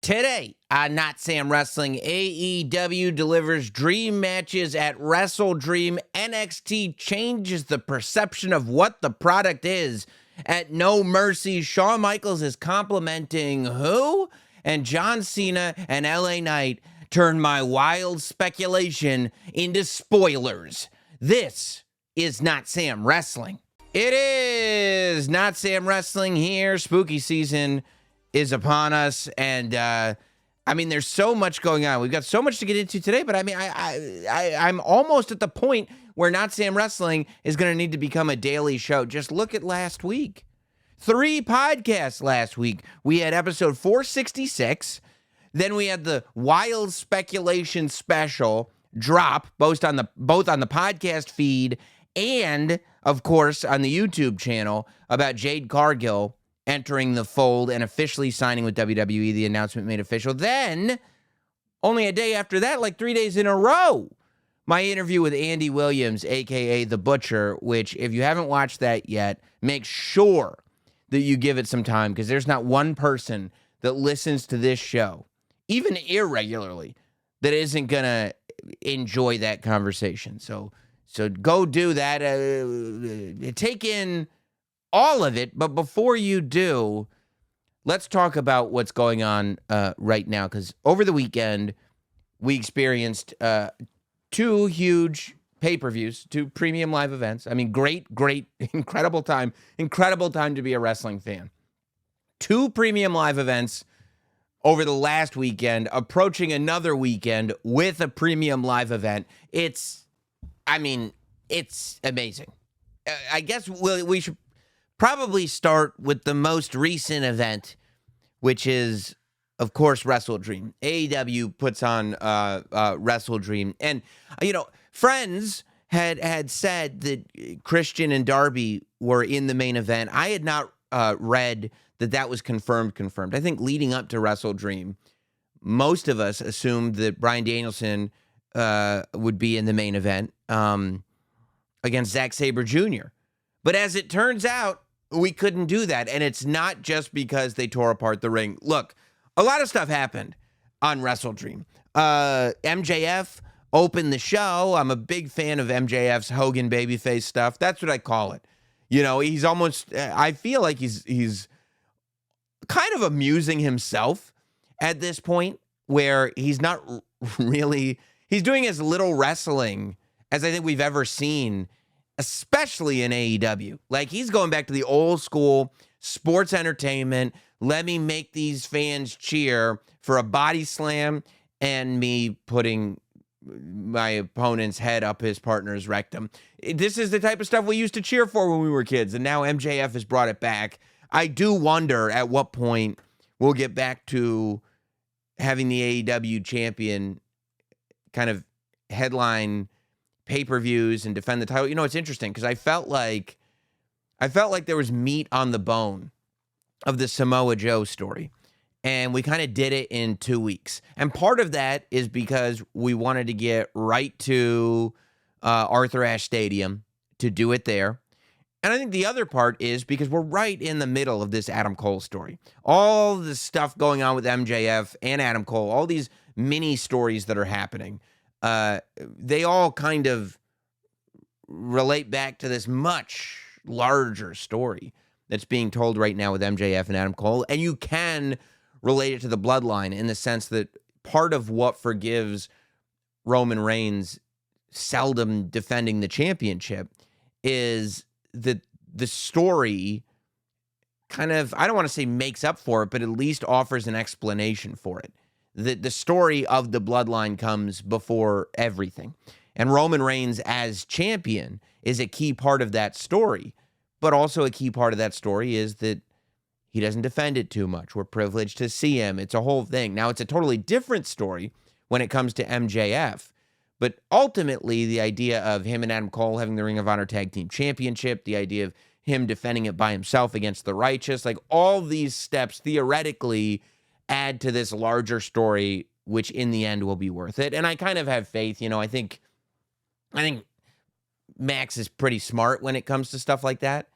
Today on Notsam Wrestling, AEW delivers dream matches at Wrestle Dream. NXT changes the perception of what the product is at No Mercy. Shawn Michaels is complimenting who? And John Cena and LA Knight turn my wild speculation into spoilers. This is Notsam Wrestling. It is Notsam Wrestling here. Spooky season is upon us, and there's so much going on. We've got so much to get into today, but I'm almost at the point where Notsam Wrestling is going to need to become a daily show. Just look at last week. 3 podcasts last week. We had episode 466, then we had the Wild Speculation Special drop, both on the podcast feed and, of course, on the YouTube channel about Jade Cargill entering the fold and officially signing with WWE, the announcement made official. Then, only a day after that, like 3 days in a row, my interview with Andy Williams, a.k.a. The Butcher, which, if you haven't watched that yet, make sure that you give it some time, because there's not one person that listens to this show, even irregularly, that isn't going to enjoy that conversation. So go do that. Take in all of it, but before you do, let's talk about what's going on right now, because over the weekend, we experienced 2 huge pay-per-views, 2 premium live events. I mean, great, incredible time to be a wrestling fan. 2 premium live events over the last weekend, approaching another weekend with a premium live event. It's amazing. I guess we should probably start with the most recent event, which is, of course, Wrestle Dream. AEW puts on Wrestle Dream. And, friends had said that Christian and Darby were in the main event. I had not read that was confirmed. I think leading up to Wrestle Dream, most of us assumed that Bryan Danielson would be in the main event against Zack Sabre Jr. But as it turns out, we couldn't do that. And it's not just because they tore apart the ring. Look, a lot of stuff happened on Wrestle Dream. MJF opened the show. I'm a big fan of MJF's Hogan babyface stuff. That's what I call it. He's almost, I feel like he's kind of amusing himself at this point, where he's not really, he's doing as little wrestling as I think we've ever seen, especially in AEW. Like, he's going back to the old school sports entertainment. Let me make these fans cheer for a body slam and me putting my opponent's head up his partner's rectum. This is the type of stuff we used to cheer for when we were kids, and now MJF has brought it back. I do wonder at what point we'll get back to having the AEW champion kind of headline pay-per-views and defend the title. It's interesting because I felt like there was meat on the bone of the Samoa Joe story, and we kind of did it in 2 weeks. And part of that is because we wanted to get right to Arthur Ashe Stadium to do it there. And I think the other part is because we're right in the middle of this Adam Cole story. All the stuff going on with MJF and Adam Cole, all these mini stories that are happening, they all kind of relate back to this much larger story that's being told right now with MJF and Adam Cole. And you can relate it to the bloodline in the sense that part of what forgives Roman Reigns seldom defending the championship is that the story kind of, I don't want to say makes up for it, but at least offers an explanation for it. The story of the bloodline comes before everything. And Roman Reigns as champion is a key part of that story. But also a key part of that story is that he doesn't defend it too much. We're privileged to see him. It's a whole thing. Now, it's a totally different story when it comes to MJF. But ultimately, the idea of him and Adam Cole having the Ring of Honor Tag Team Championship, the idea of him defending it by himself against the Righteous, like all these steps theoretically add to this larger story, which in the end will be worth it. And I kind of have faith. I think Max is pretty smart when it comes to stuff like that.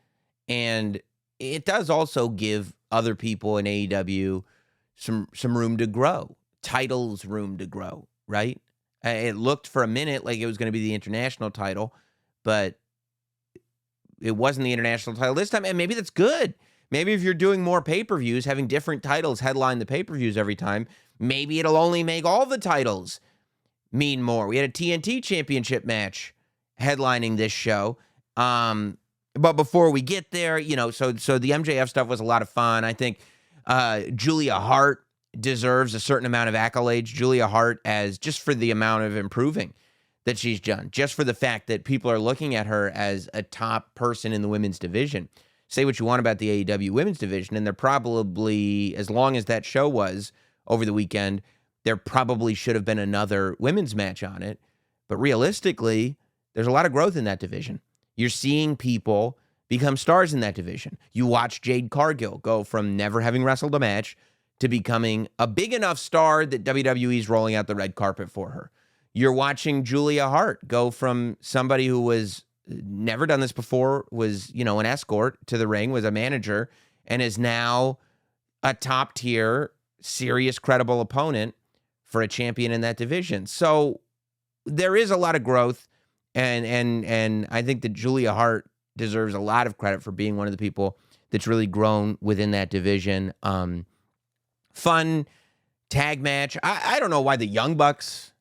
And it does also give other people in AEW some room to grow, titles room to grow, right? It looked for a minute like it was going to be the international title, but it wasn't the international title this time, and maybe that's good. Maybe if you're doing more pay-per-views, having different titles headline the pay-per-views every time, maybe it'll only make all the titles mean more. We had a TNT championship match headlining this show. But before we get there, so the MJF stuff was a lot of fun. I think Julia Hart deserves a certain amount of accolades. Julia Hart, as just for the amount of improving that she's done, just for the fact that people are looking at her as a top person in the women's division. Say what you want about the AEW women's division, and they're probably, as long as that show was over the weekend, there probably should have been another women's match on it. But realistically, there's a lot of growth in that division. You're seeing people become stars in that division. You watch Jade Cargill go from never having wrestled a match to becoming a big enough star that WWE's rolling out the red carpet for her. You're watching Julia Hart go from somebody who was never done this before, was, an escort to the ring, was a manager, and is now a top tier, serious, credible opponent for a champion in that division. So there is a lot of growth, and I think that Julia Hart deserves a lot of credit for being one of the people that's really grown within that division. Fun tag match. I don't know why the Young Bucks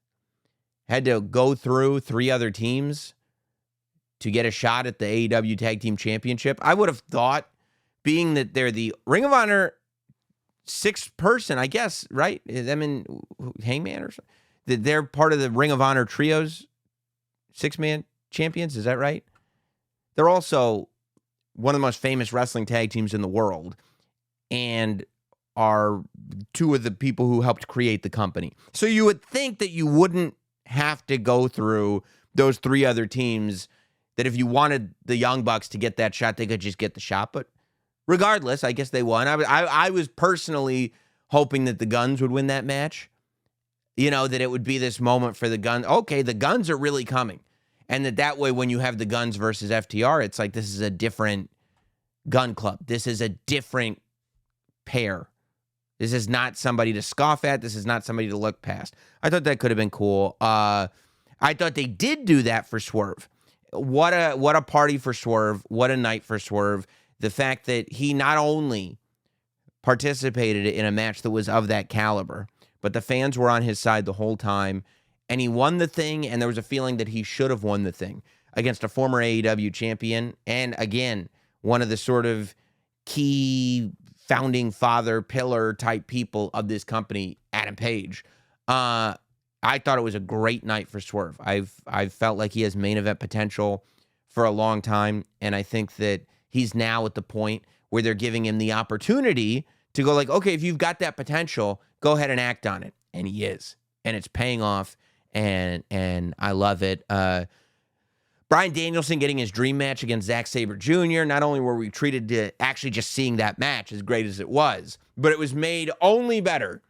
had to go through 3 other teams to get a shot at the AEW Tag Team Championship. I would have thought, being that they're the Ring of Honor 6th person, I guess, right? Them and Hangman or something, that they're part of the Ring of Honor Trios 6-man champions. Is that right? They're also one of the most famous wrestling tag teams in the world and are 2 of the people who helped create the company. So you would think that you wouldn't have to go through those 3 other teams, that if you wanted the Young Bucks to get that shot, they could just get the shot. But regardless, I guess they won. I was personally hoping that the Guns would win that match. That it would be this moment for the Guns. Okay, the Guns are really coming. And that way, when you have the Guns versus FTR, it's like, this is a different gun club. This is a different pair. This is not somebody to scoff at. This is not somebody to look past. I thought that could have been cool. I thought they did do that for Swerve. What a party for Swerve. What a night for Swerve. The fact that he not only participated in a match that was of that caliber, but the fans were on his side the whole time, and he won the thing, and there was a feeling that he should have won the thing against a former AEW champion, and again, one of the sort of key founding father, pillar type people of this company, Adam Page. I thought it was a great night for Swerve. I've felt like he has main event potential for a long time, and I think that he's now at the point where they're giving him the opportunity to go like, okay, if you've got that potential, go ahead and act on it. And he is. And it's paying off, and I love it. Bryan Danielson getting his dream match against Zack Sabre Jr. Not only were we treated to actually just seeing that match, as great as it was, but it was made only better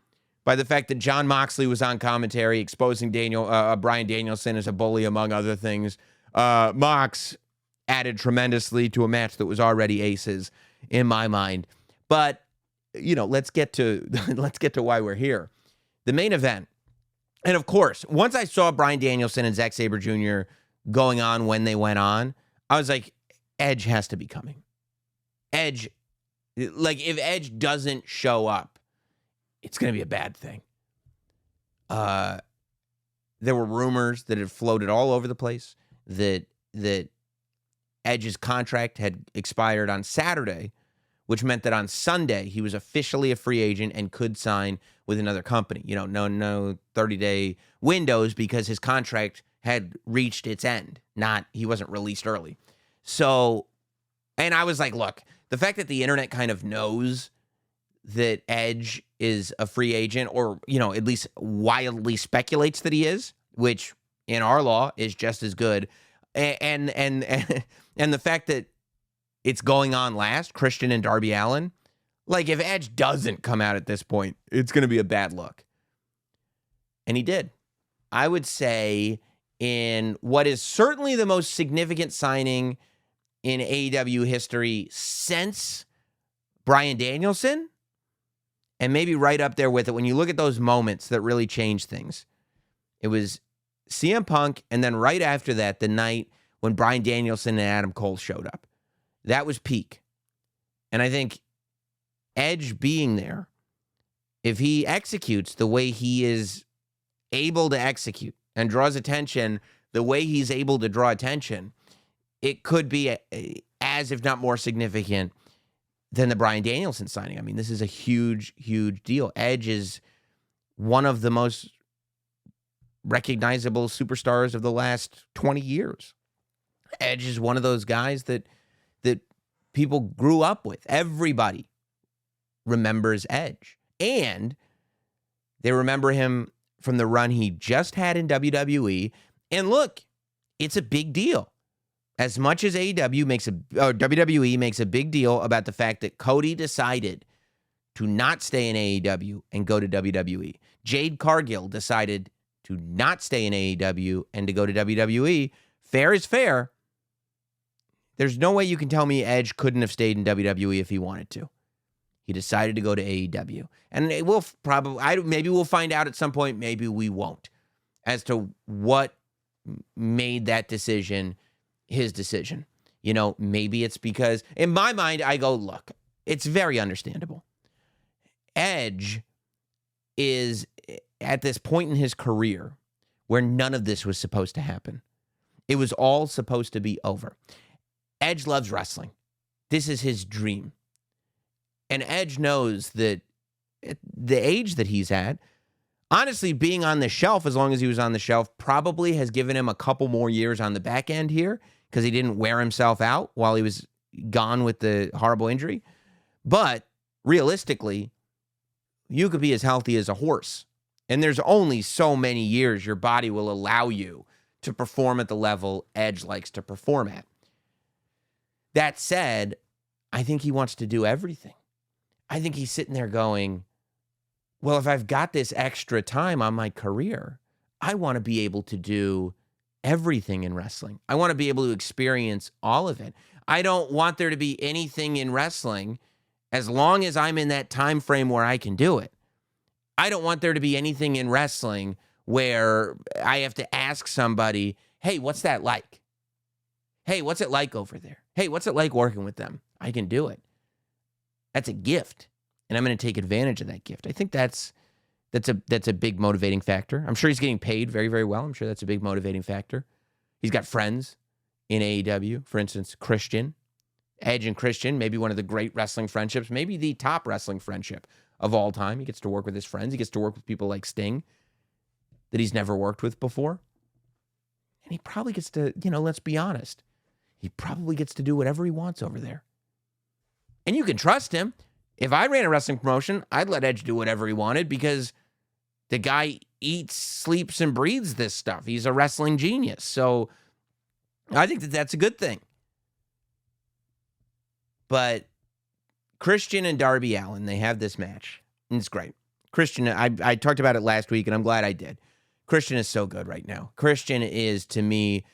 by the fact that Jon Moxley was on commentary exposing Bryan Danielson as a bully, among other things. Mox added tremendously to a match that was already aces in my mind. But, let's get to why we're here. The main event. And of course, once I saw Bryan Danielson and Zack Sabre Jr. going on when they went on, I was like, Edge has to be coming. Edge, like, if Edge doesn't show up, it's going to be a bad thing. There were rumors that had floated all over the place that Edge's contract had expired on Saturday, which meant that on Sunday he was officially a free agent and could sign with another company. No 30-day windows, because his contract had reached its end. He wasn't released early. So, and I was like, look, the fact that the internet kind of knows that Edge is a free agent, or, at least wildly speculates that he is, which in our law is just as good. And the fact that it's going on last, Christian and Darby Allin, like, if Edge doesn't come out at this point, it's going to be a bad look. And he did. I would say in what is certainly the most significant signing in AEW history since Bryan Danielson, And maybe right up there with it, when you look at those moments that really changed things, it was CM Punk, and then right after that, the night when Bryan Danielson and Adam Cole showed up. That was peak. And I think Edge being there, if he executes the way he is able to execute and draws attention the way he's able to draw attention, it could be as, if not more significant than the Bryan Danielson signing. I mean, this is a huge, huge deal. Edge is one of the most recognizable superstars of the last 20 years. Edge is one of those guys that people grew up with. Everybody remembers Edge. And they remember him from the run he just had in WWE. And look, it's a big deal. As much as WWE makes a big deal about the fact that Cody decided to not stay in AEW and go to WWE. Jade Cargill decided to not stay in AEW and to go to WWE. Fair is fair. There's no way you can tell me Edge couldn't have stayed in WWE if he wanted to. He decided to go to AEW. And it will probably, maybe we'll find out at some point, maybe we won't, as to what made that decision his decision. You know, maybe it's because, in my mind, I go, look, it's very understandable. Edge is at this point in his career where none of this was supposed to happen. It was all supposed to be over. Edge loves wrestling. This is his dream. And Edge knows that at the age that he's at, honestly, being on the shelf as long as he was on the shelf probably has given him a couple more years on the back end here because he didn't wear himself out while he was gone with the horrible injury. But realistically, you could be as healthy as a horse. And there's only so many years your body will allow you to perform at the level Edge likes to perform at. That said, I think he wants to do everything. I think he's sitting there going, well, if I've got this extra time on my career, I want to be able to do everything in wrestling. I want to be able to experience all of it. I don't want there to be anything in wrestling as long as I'm in that time frame where I can do it. I don't want there to be anything in wrestling where I have to ask somebody, hey, what's that like? Hey, what's it like over there? Hey, what's it like working with them? I can do it. That's a gift, and I'm going to take advantage of that gift. I think that's a big motivating factor. I'm sure he's getting paid very, very well. I'm sure that's a big motivating factor. He's got friends in AEW, for instance, Christian. Edge and Christian, maybe one of the great wrestling friendships, maybe the top wrestling friendship of all time. He gets to work with his friends. He gets to work with people like Sting that he's never worked with before. And he probably gets to, let's be honest, he probably gets to do whatever he wants over there. And you can trust him. If I ran a wrestling promotion, I'd let Edge do whatever he wanted because the guy eats, sleeps, and breathes this stuff. He's a wrestling genius. So I think that that's a good thing. But Christian and Darby Allin, they have this match. And it's great. Christian, I talked about it last week, and I'm glad I did. Christian is so good right now. Christian is, to me,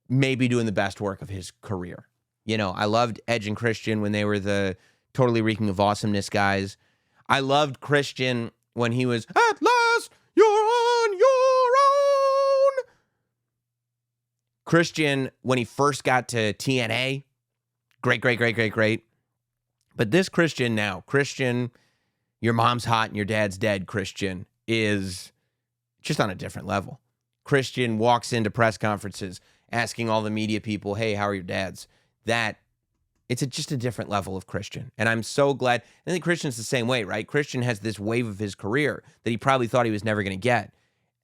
maybe doing the best work of his career. I loved Edge and Christian when they were the Totally Reeking of Awesomeness guys. I loved Christian when he was, at last, you're on your own. Christian, when he first got to TNA, great. But this Christian now, Christian, your mom's hot and your dad's dead, Christian, is just on a different level. Christian walks into press conferences asking all the media people, hey, how are your dads? It's just a different level of Christian. And I'm so glad. I think Christian's the same way, right? Christian has this wave of his career that he probably thought he was never going to get.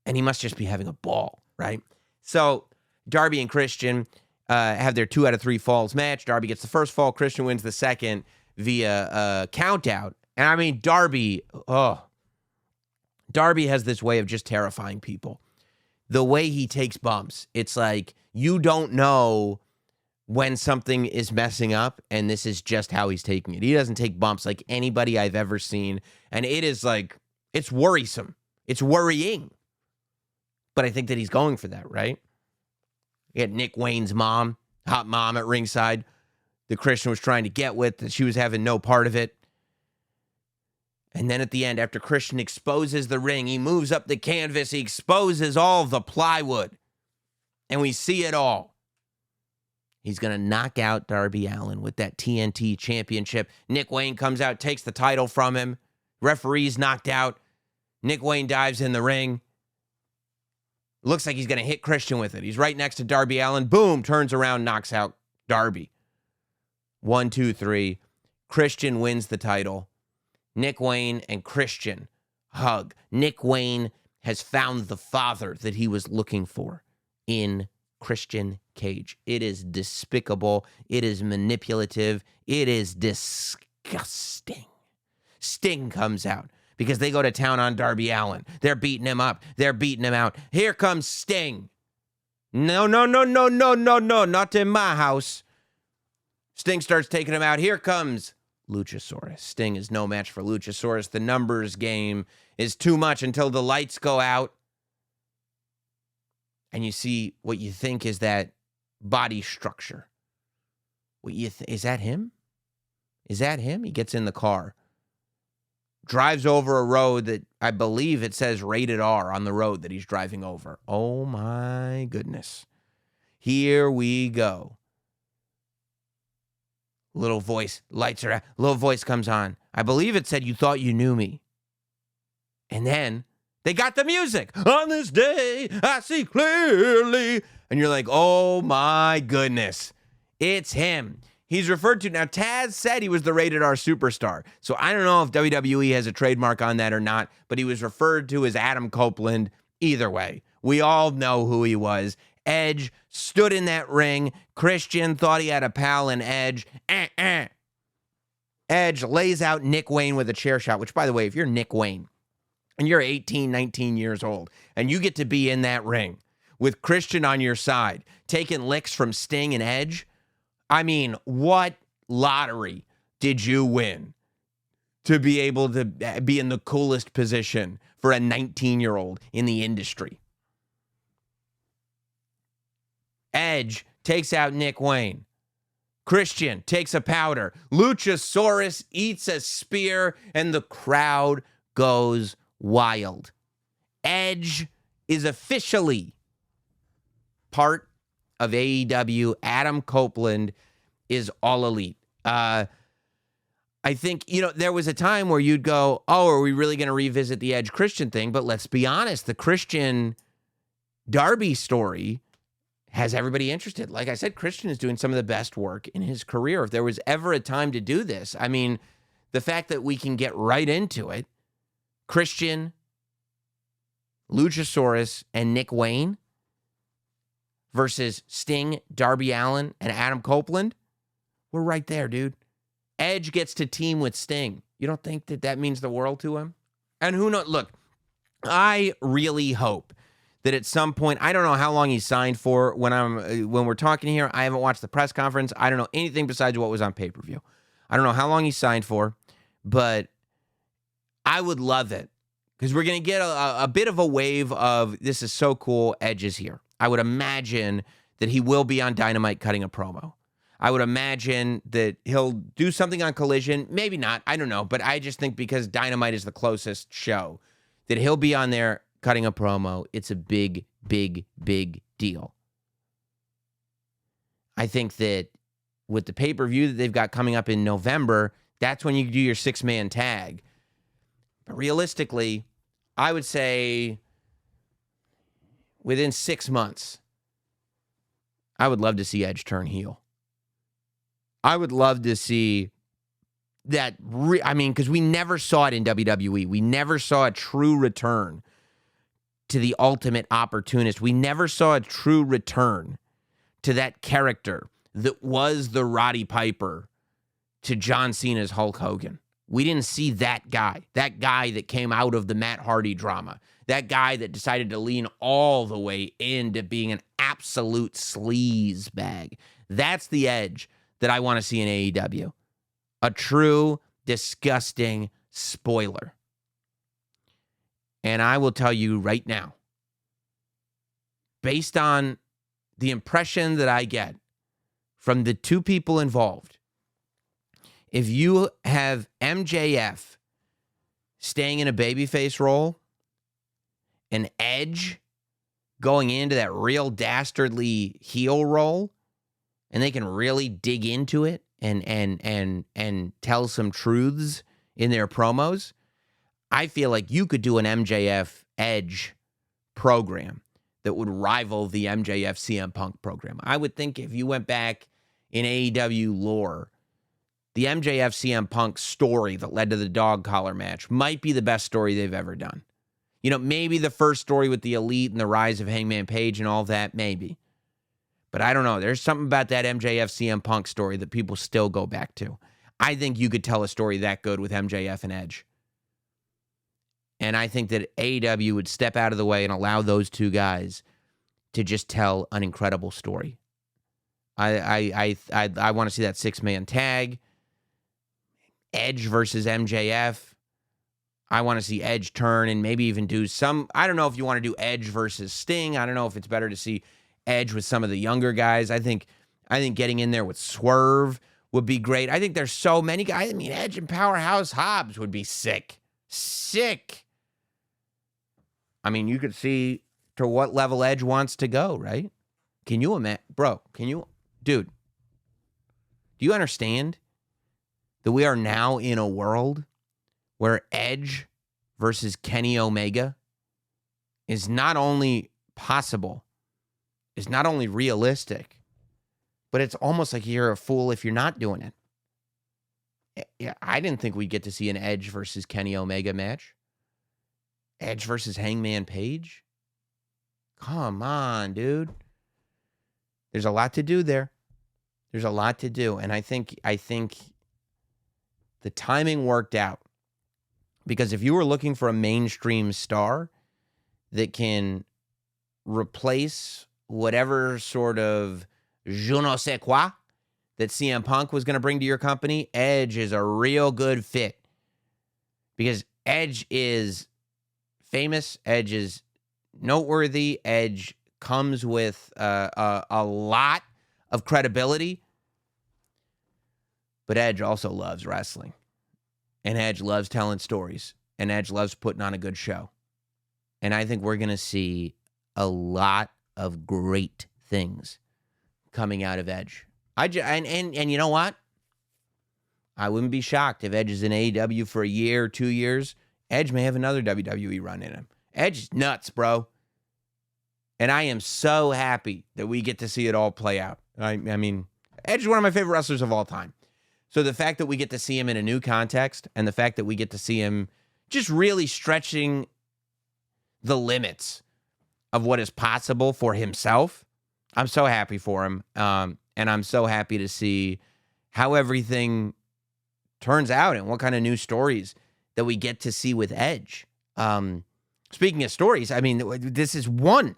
And he must just be having a ball, right? So Darby and Christian have their 2 out of 3 falls match. Darby gets the first fall. Christian wins the second via a count out. And I mean, Darby has this way of just terrifying people. The way he takes bumps, it's like you don't know when something is messing up, and this is just how he's taking it. He doesn't take bumps like anybody I've ever seen, and it is like, it's worrisome. It's worrying. But I think that he's going for that, right? You had Nick Wayne's mom, hot mom at ringside, that Christian was trying to get with, that she was having no part of it. And then at the end, after Christian exposes the ring, he moves up the canvas, he exposes all the plywood, and we see it all. He's going to knock out Darby Allin with that TNT championship. Nick Wayne comes out, takes the title from him. Referee's knocked out. Nick Wayne dives in the ring. Looks like he's going to hit Christian with it. He's right next to Darby Allin. Boom, turns around, knocks out Darby. 1, 2, 3. Christian wins the title. Nick Wayne and Christian hug. Nick Wayne has found the father that he was looking for in Christian Cage. It is despicable. It is manipulative. It is disgusting. Sting comes out because they go to town on Darby Allin. They're beating him up. They're beating him out. Here comes Sting. No, not in my house. Sting starts taking him out. Here comes Luchasaurus. Sting is no match for Luchasaurus. The numbers game is too much until the lights go out. And you see what you think is that body structure. Is that him? Is that him? He gets in the car. Drives over a road that I believe it says rated R on the road that he's driving over. Oh my goodness. Here we go. Little voice, lights are out. Little voice comes on. I believe it said, "You thought you knew me." And then they got the music. On this day, I see clearly. And you're like, oh my goodness. It's him. He's referred to. Now, Taz said he was the rated R superstar. So I don't know if WWE has a trademark on that or not, but he was referred to as Adam Copeland. Either way, we all know who he was. Edge stood in that ring. Christian thought he had a pal in Edge. Edge lays out Nick Wayne with a chair shot, which, by the way, if you're Nick Wayne and you're 18, 19 years old and you get to be in that ring with Christian on your side, taking licks from Sting and Edge, I mean, what lottery did you win to be able to be in the coolest position for a 19-year-old in the industry? Edge takes out Nick Wayne. Christian takes a powder. Luchasaurus eats a spear, and the crowd goes wild. Edge is officially part of AEW. Adam Copeland is all elite. I think, there was a time where you'd go, oh, are we really going to revisit the Edge Christian thing? But let's be honest, the Christian Darby story has everybody interested. Like I said, Christian is doing some of the best work in his career. If there was ever a time to do this, I mean, the fact that we can get right into it, Christian, Luchasaurus, and Nick Wayne versus Sting, Darby Allin, and Adam Copeland, we're right there, dude. Edge gets to team with Sting. You don't think that means the world to him? And who knows? Look, I really hope that at some point, I don't know how long he signed for. When we're talking here, I haven't watched the press conference. I don't know anything besides what was on pay-per-view. I don't know how long he signed for, but I would love it because we're going to get a bit of a wave of, this is so cool, Edge is here. I would imagine that he will be on Dynamite cutting a promo. I would imagine that he'll do something on Collision. Maybe not. I don't know. But I just think because Dynamite is the closest show, that he'll be on there cutting a promo. It's a big, big, big deal. I think that with the pay-per-view that they've got coming up in November, that's when you do your 6-man tag. But realistically, I would say within 6 months, I would love to see Edge turn heel. I would love to see that. Because we never saw it in WWE. We never saw a true return to the ultimate opportunist. We never saw a true return to that character that was the Roddy Piper to John Cena's Hulk Hogan. We didn't see that guy that came out of the Matt Hardy drama, that guy that decided to lean all the way into being an absolute sleaze bag. That's the Edge that I want to see in AEW. A true, disgusting spoiler. And I will tell you right now, based on the impression that I get from the two people involved, if you have MJF staying in a babyface role, and Edge going into that real dastardly heel role, and they can really dig into it and tell some truths in their promos, I feel like you could do an MJF Edge program that would rival the MJF CM Punk program. I would think if you went back in AEW lore, the MJF CM Punk story that led to the dog collar match might be the best story they've ever done. You know, maybe the first story with the Elite and the rise of Hangman Page and all that, maybe. But I don't know. There's something about that MJF CM Punk story that people still go back to. I think you could tell a story that good with MJF and Edge. And I think that AEW would step out of the way and allow those two guys to just tell an incredible story. I want to see that 6-man tag. Edge versus MJF. I want to see Edge turn and maybe even do some, I don't know if you want to do Edge versus Sting. I don't know if it's better to see Edge with some of the younger guys. I think getting in there with Swerve would be great. I think there's so many guys. I mean, Edge and Powerhouse Hobbs would be sick. Sick. I mean, you could see to what level Edge wants to go, right? Can you imagine? Bro, dude, do you understand that we are now in a world where Edge versus Kenny Omega is not only possible, is not only realistic, but it's almost like you're a fool if you're not doing it. Yeah, I didn't think we'd get to see an Edge versus Kenny Omega match. Edge versus Hangman Page? Come on, dude. There's a lot to do there. There's a lot to do. And I think the timing worked out. Because if you were looking for a mainstream star that can replace whatever sort of je ne sais quoi that CM Punk was going to bring to your company, Edge is a real good fit. Because Edge is famous, Edge is noteworthy, Edge comes with a lot of credibility, but Edge also loves wrestling. And Edge loves telling stories. And Edge loves putting on a good show. And I think we're going to see a lot of great things coming out of Edge. And you know what? I wouldn't be shocked if Edge is in AEW for a year or 2 years. Edge may have another WWE run in him. Edge is nuts, bro. And I am so happy that we get to see it all play out. I mean, Edge is one of my favorite wrestlers of all time. So the fact that we get to see him in a new context and the fact that we get to see him just really stretching the limits of what is possible for himself, I'm so happy for him. And I'm so happy to see how everything turns out and what kind of new stories that we get to see with Edge. Speaking of stories, I mean, this is one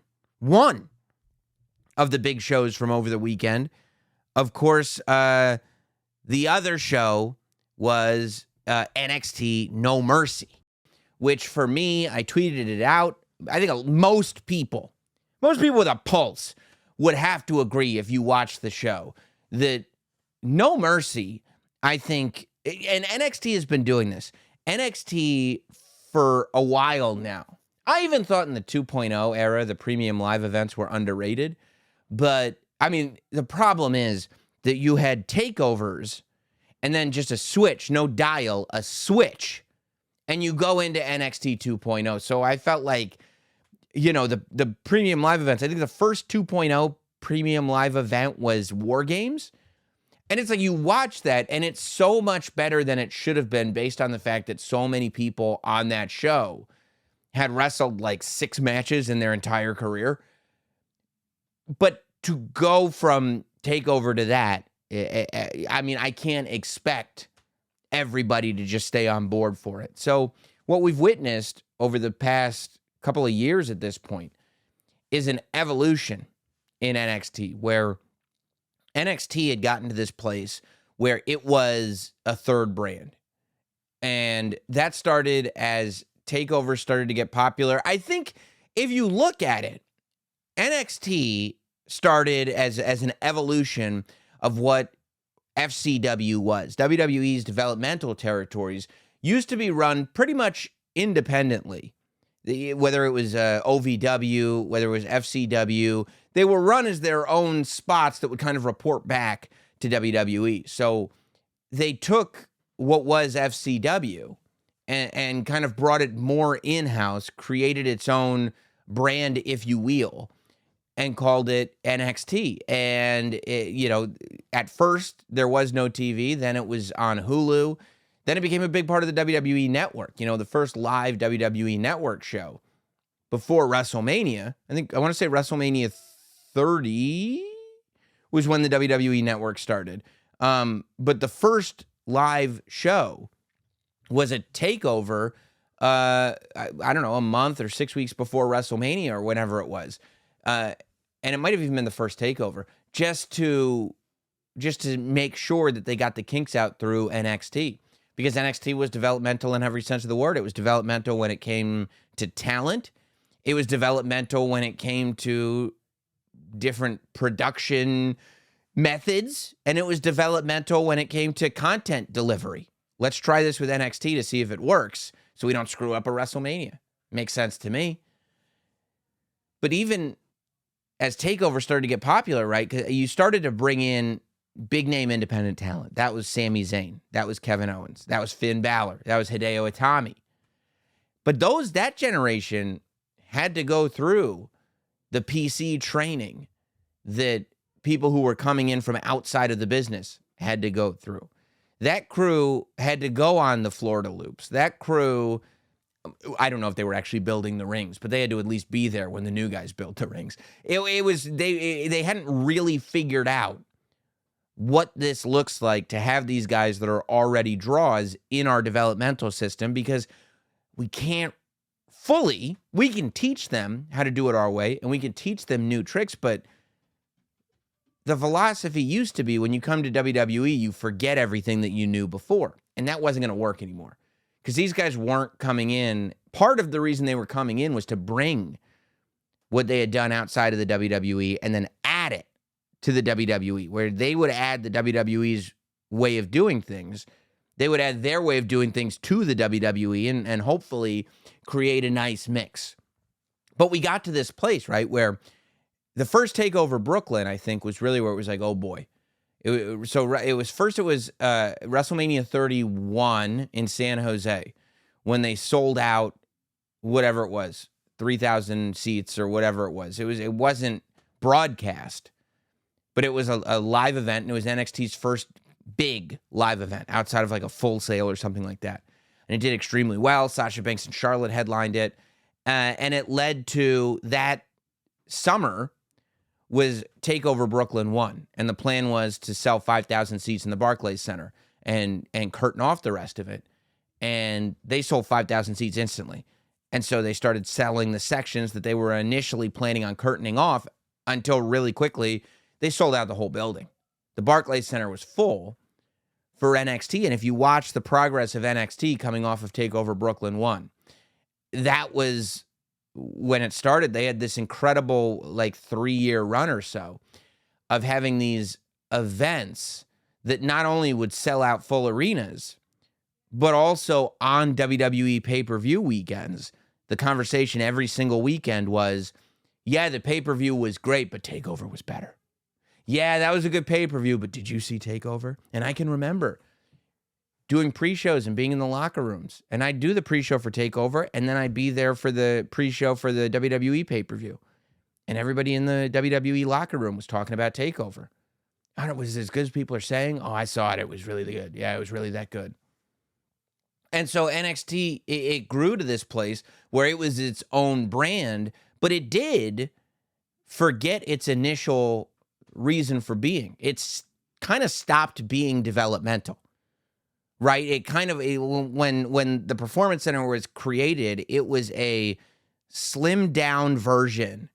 of the big shows from over the weekend. Of course, the other show was NXT No Mercy, which for me, I tweeted it out. I think most people with a pulse would have to agree if you watch the show that No Mercy, I think, and NXT has been doing this. NXT for a while now. I even thought in the 2.0 era, the premium live events were underrated. But, I mean, the problem is that you had takeovers and then just a switch, no dial, a switch. And you go into NXT 2.0. So I felt like, you know, the premium live events, I think the first 2.0 premium live event was War Games. And it's like you watch that and it's so much better than it should have been based on the fact that so many people on that show had wrestled like 6 matches in their entire career. But to go from takeover to that, I mean, I can't expect everybody to just stay on board for it. So what we've witnessed over the past couple of years at this point is an evolution in NXT where NXT had gotten to this place where it was a third brand. And that started as takeovers started to get popular. I think if you look at it, NXT started as an evolution of what FCW was, WWE's developmental territories. used to be run pretty much independently. Whether it was OVW, whether it was FCW, they were run as their own spots that would kind of report back to WWE. So they took what was FCW and kind of brought it more in-house, created its own brand, if you will, and called it NXT. And, at first there was no TV. Then it was on Hulu. Then it became a big part of the WWE Network, the first live WWE Network show before WrestleMania. I want to say WrestleMania 30 was when the WWE Network started. But the first live show was a takeover, I don't know, a month or 6 weeks before WrestleMania or whenever it was. And it might have even been the first takeover, just to make sure that they got the kinks out through NXT. Because NXT was developmental in every sense of the word. It was developmental when it came to talent. It was developmental when it came to different production methods. And it was developmental when it came to content delivery. Let's try this with NXT to see if it works so we don't screw up a WrestleMania. Makes sense to me. But even as TakeOver started to get popular, right, 'cause you started to bring in big name independent talent. That was Sami Zayn. That was Kevin Owens. That was Finn Balor. That was Hideo Itami. But that generation had to go through the PC training that people who were coming in from outside of the business had to go through. That crew had to go on the Florida loops. That crew, I don't know if they were actually building the rings, but they had to at least be there when the new guys built the rings. They hadn't really figured out what this looks like to have these guys that are already draws in our developmental system, because we can't we can teach them how to do it our way and we can teach them new tricks, but the philosophy used to be when you come to WWE, you forget everything that you knew before, and that wasn't going to work anymore because these guys weren't coming in. Part of the reason they were coming in was to bring what they had done outside of the WWE and then add it to the WWE, where they would add the WWE's way of doing things. They would add their way of doing things to the WWE and hopefully create a nice mix. But we got to this place, right, where the first TakeOver Brooklyn, I think, was really where it was like, oh boy. It was WrestleMania 31 in San Jose when they sold out whatever it was, 3,000 seats or whatever it was. It wasn't broadcast. But it was a live event, and it was NXT's first big live event outside of like a Full Sail or something like that. And it did extremely well. Sasha Banks and Charlotte headlined it. And it led to that summer was TakeOver Brooklyn 1. And the plan was to sell 5,000 seats in the Barclays Center and curtain off the rest of it. And they sold 5,000 seats instantly. And so they started selling the sections that they were initially planning on curtaining off until really quickly they sold out the whole building. The Barclays Center was full for NXT. And if you watch the progress of NXT coming off of TakeOver Brooklyn 1, that was when it started. They had this incredible 3-year run or so of having these events that not only would sell out full arenas, but also on WWE pay-per-view weekends. The conversation every single weekend was, yeah, the pay-per-view was great, but TakeOver was better. Yeah, that was a good pay-per-view, but did you see TakeOver? And I can remember doing pre-shows and being in the locker rooms. And I'd do the pre-show for TakeOver, and then I'd be there for the pre-show for the WWE pay-per-view. And everybody in the WWE locker room was talking about TakeOver. I don't know, was it as good as people are saying? Oh, I saw it. It was really good. Yeah, it was really that good. And so NXT, it grew to this place where it was its own brand, but it did forget its initial reason for being. It's kind of stopped being developmental, right? It kind of, when the Performance Center was created, it was a slimmed down version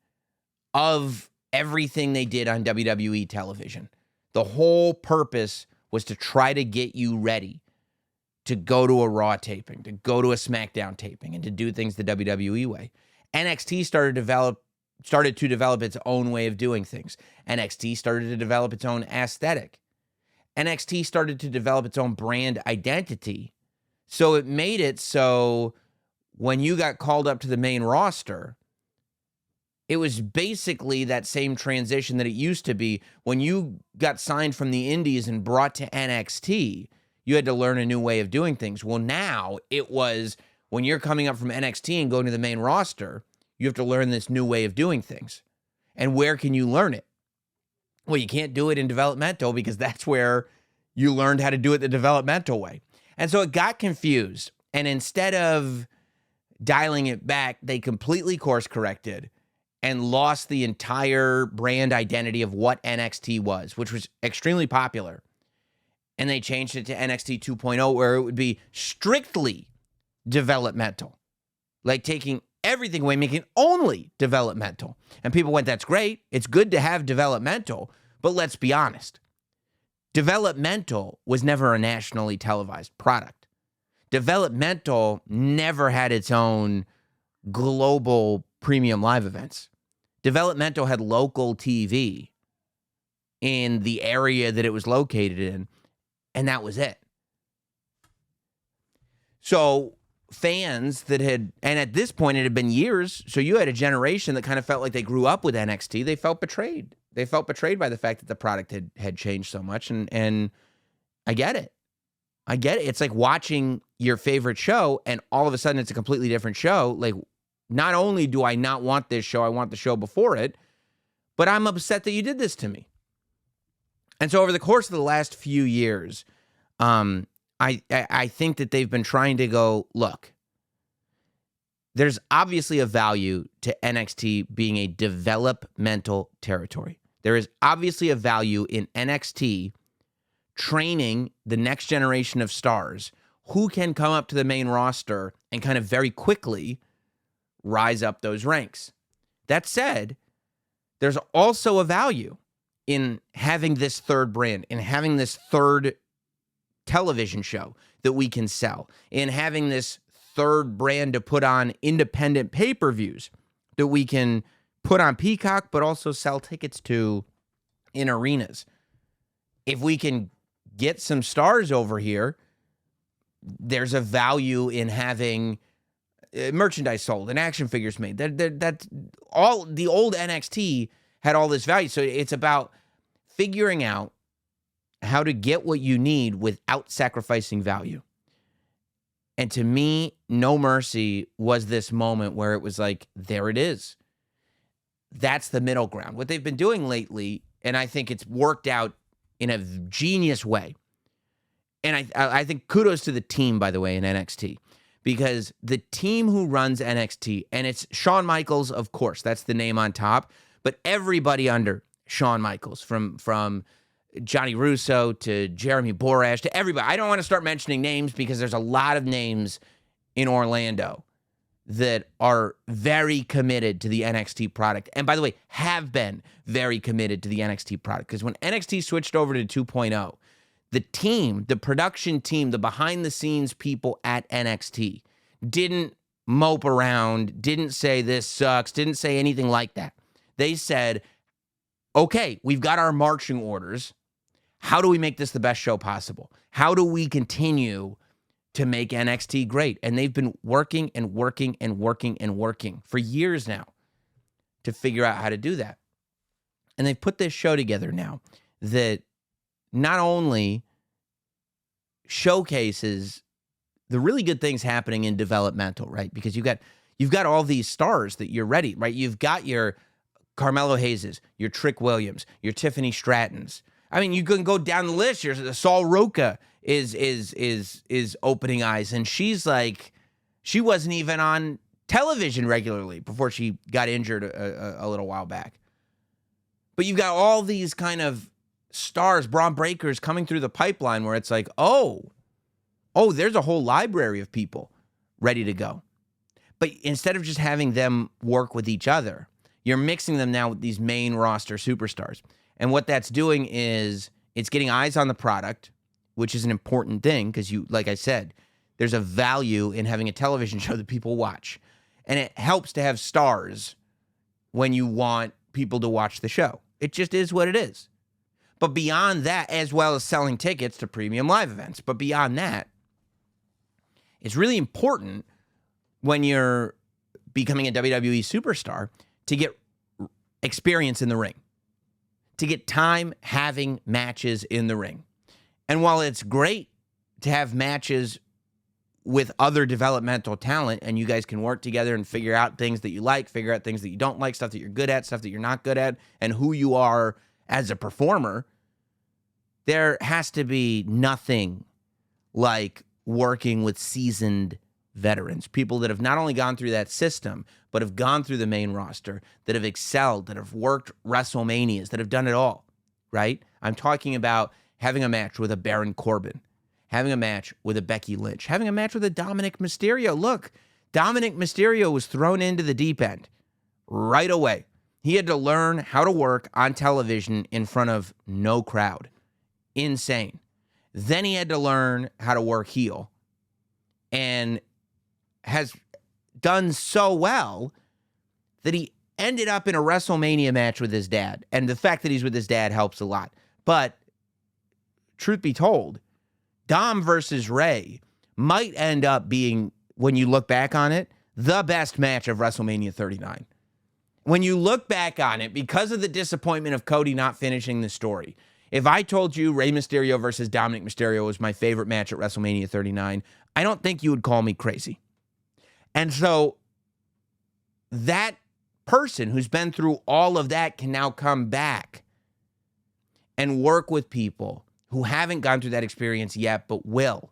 of everything they did on WWE television. The whole purpose was to try to get you ready to go to a Raw taping, to go to a SmackDown taping, and to do things the WWE way. NXT started to develop its own way of doing things. NXT started to develop its own aesthetic. NXT started to develop its own brand identity So it made it so when you got called up to the main roster, it was basically that same transition that it used to be when you got signed from the Indies and brought to NXT. You had to learn a new way of doing things. Well, now it was when you're coming up from NXT and going to the main roster, you have to learn this new way of doing things. And where can you learn it? Well, you can't do it in developmental because that's where you learned how to do it the developmental way. And so it got confused. And instead of dialing it back, they completely course corrected and lost the entire brand identity of what NXT was, which was extremely popular. And they changed it to NXT 2.0, where it would be strictly developmental, like taking everything away, making it only developmental. And people went, that's great. It's good to have developmental, but let's be honest. Developmental was never a nationally televised product. Developmental never had its own global premium live events. Developmental had local TV in the area that it was located in, and that was it. So fans that had, and at this point it had been years, so you had a generation that kind of felt like they grew up with NXT. They felt betrayed. They felt betrayed by the fact that the product had changed so much, and I get it. I get it. It's like watching your favorite show, and all of a sudden it's a completely different show. Like, not only do I not want this show, I want the show before it, but I'm upset that you did this to me. And so over the course of the last few years, I think that they've been trying to go, look, there's obviously a value to NXT being a developmental territory. There is obviously a value in NXT training the next generation of stars who can come up to the main roster and kind of very quickly rise up those ranks. That said, there's also a value in having this third brand, in having this third television show that we can sell, in having this third brand to put on independent pay-per-views that we can put on Peacock, but also sell tickets to in arenas. If we can get some stars over here, there's a value in having merchandise sold and action figures made. That all the old NXT had all this value. So it's about figuring out how to get what you need without sacrificing value. And to me, No Mercy was this moment where it was like, there it is. That's the middle ground. What they've been doing lately, and I think it's worked out in a genius way. And I think kudos to the team, by the way, in NXT. Because the team who runs NXT, and it's Shawn Michaels, of course, that's the name on top, but everybody under Shawn Michaels, from Johnny Russo to Jeremy Borash to everybody. I don't want to start mentioning names because there's a lot of names in Orlando that are very committed to the NXT product. And by the way, have been very committed to the NXT product. Because when NXT switched over to 2.0, the team, the production team, the behind-the-scenes people at NXT didn't mope around, didn't say this sucks, didn't say anything like that. They said, okay, we've got our marching orders. How do we make this the best show possible? How do we continue to make NXT great? And they've been working and working and working and working for years now to figure out how to do that. And they've put this show together now that not only showcases the really good things happening in developmental, right? Because you've got all these stars that you're ready, right? You've got your Carmelo Hayeses, your Trick Williams, your Tiffany Strattons. I mean, you can go down the list. Your Sol Roca is opening eyes, and she's like, she wasn't even on television regularly before she got injured a little while back. But you've got all these kind of stars, Braun Breakers coming through the pipeline where it's like, oh, there's a whole library of people ready to go. But instead of just having them work with each other, you're mixing them now with these main roster superstars. And what that's doing is it's getting eyes on the product, which is an important thing because like I said, there's a value in having a television show that people watch. And it helps to have stars when you want people to watch the show. It just is what it is. But beyond that, as well as selling tickets to premium live events, but beyond that, It's really important when you're becoming a WWE superstar to get experience in the ring, to get time having matches in the ring. And while it's great to have matches with other developmental talent and you guys can work together and figure out things that you like, figure out things that you don't like, stuff that you're good at, stuff that you're not good at, and who you are as a performer, there has to be nothing like working with seasoned veterans, people that have not only gone through that system, but have gone through the main roster, that have excelled, that have worked WrestleManias, that have done it all, right? I'm talking about having a match with a Baron Corbin, having a match with a Becky Lynch, having a match with a Dominic Mysterio. Look, Dominic Mysterio was thrown into the deep end right away. He had to learn how to work on television in front of no crowd. Insane. Then he had to learn how to work heel and has done so well that he ended up in a WrestleMania match with his dad. And the fact that he's with his dad helps a lot. But truth be told, Dom versus Ray might end up being, when you look back on it, the best match of WrestleMania 39. When you look back on it, because of the disappointment of Cody not finishing the story, if I told you Rey Mysterio versus Dominic Mysterio was my favorite match at WrestleMania 39, I don't think you would call me crazy. And so that person who's been through all of that can now come back and work with people who haven't gone through that experience yet, but will,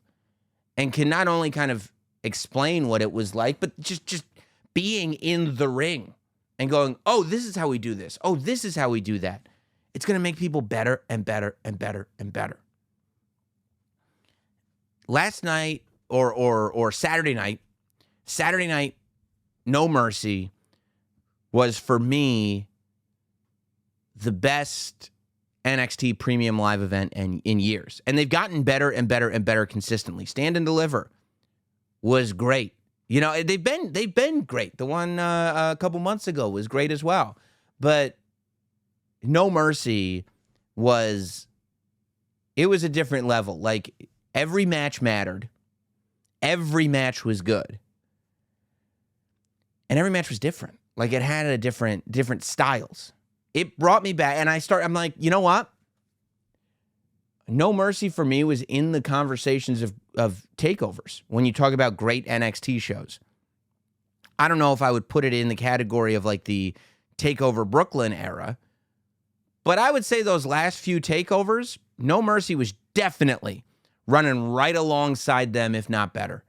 and can not only kind of explain what it was like, but just being in the ring and going, oh, this is how we do this. Oh, this is how we do that. It's going to make people better and better and better and better. Last night or Saturday night, No Mercy was for me the best NXT premium live event in years. And they've gotten better and better and better consistently. Stand and Deliver was great. You know, they've been great. The one a couple months ago was great as well. But No Mercy was a different level. Like, every match mattered. Every match was good. And every match was different. Like, it had a different styles. It brought me back, and I'm like, you know what? No Mercy for me was in the conversations of takeovers when you talk about great NXT shows. I don't know if I would put it in the category of like the TakeOver Brooklyn era, but I would say those last few takeovers, No Mercy was definitely running right alongside them, if not better.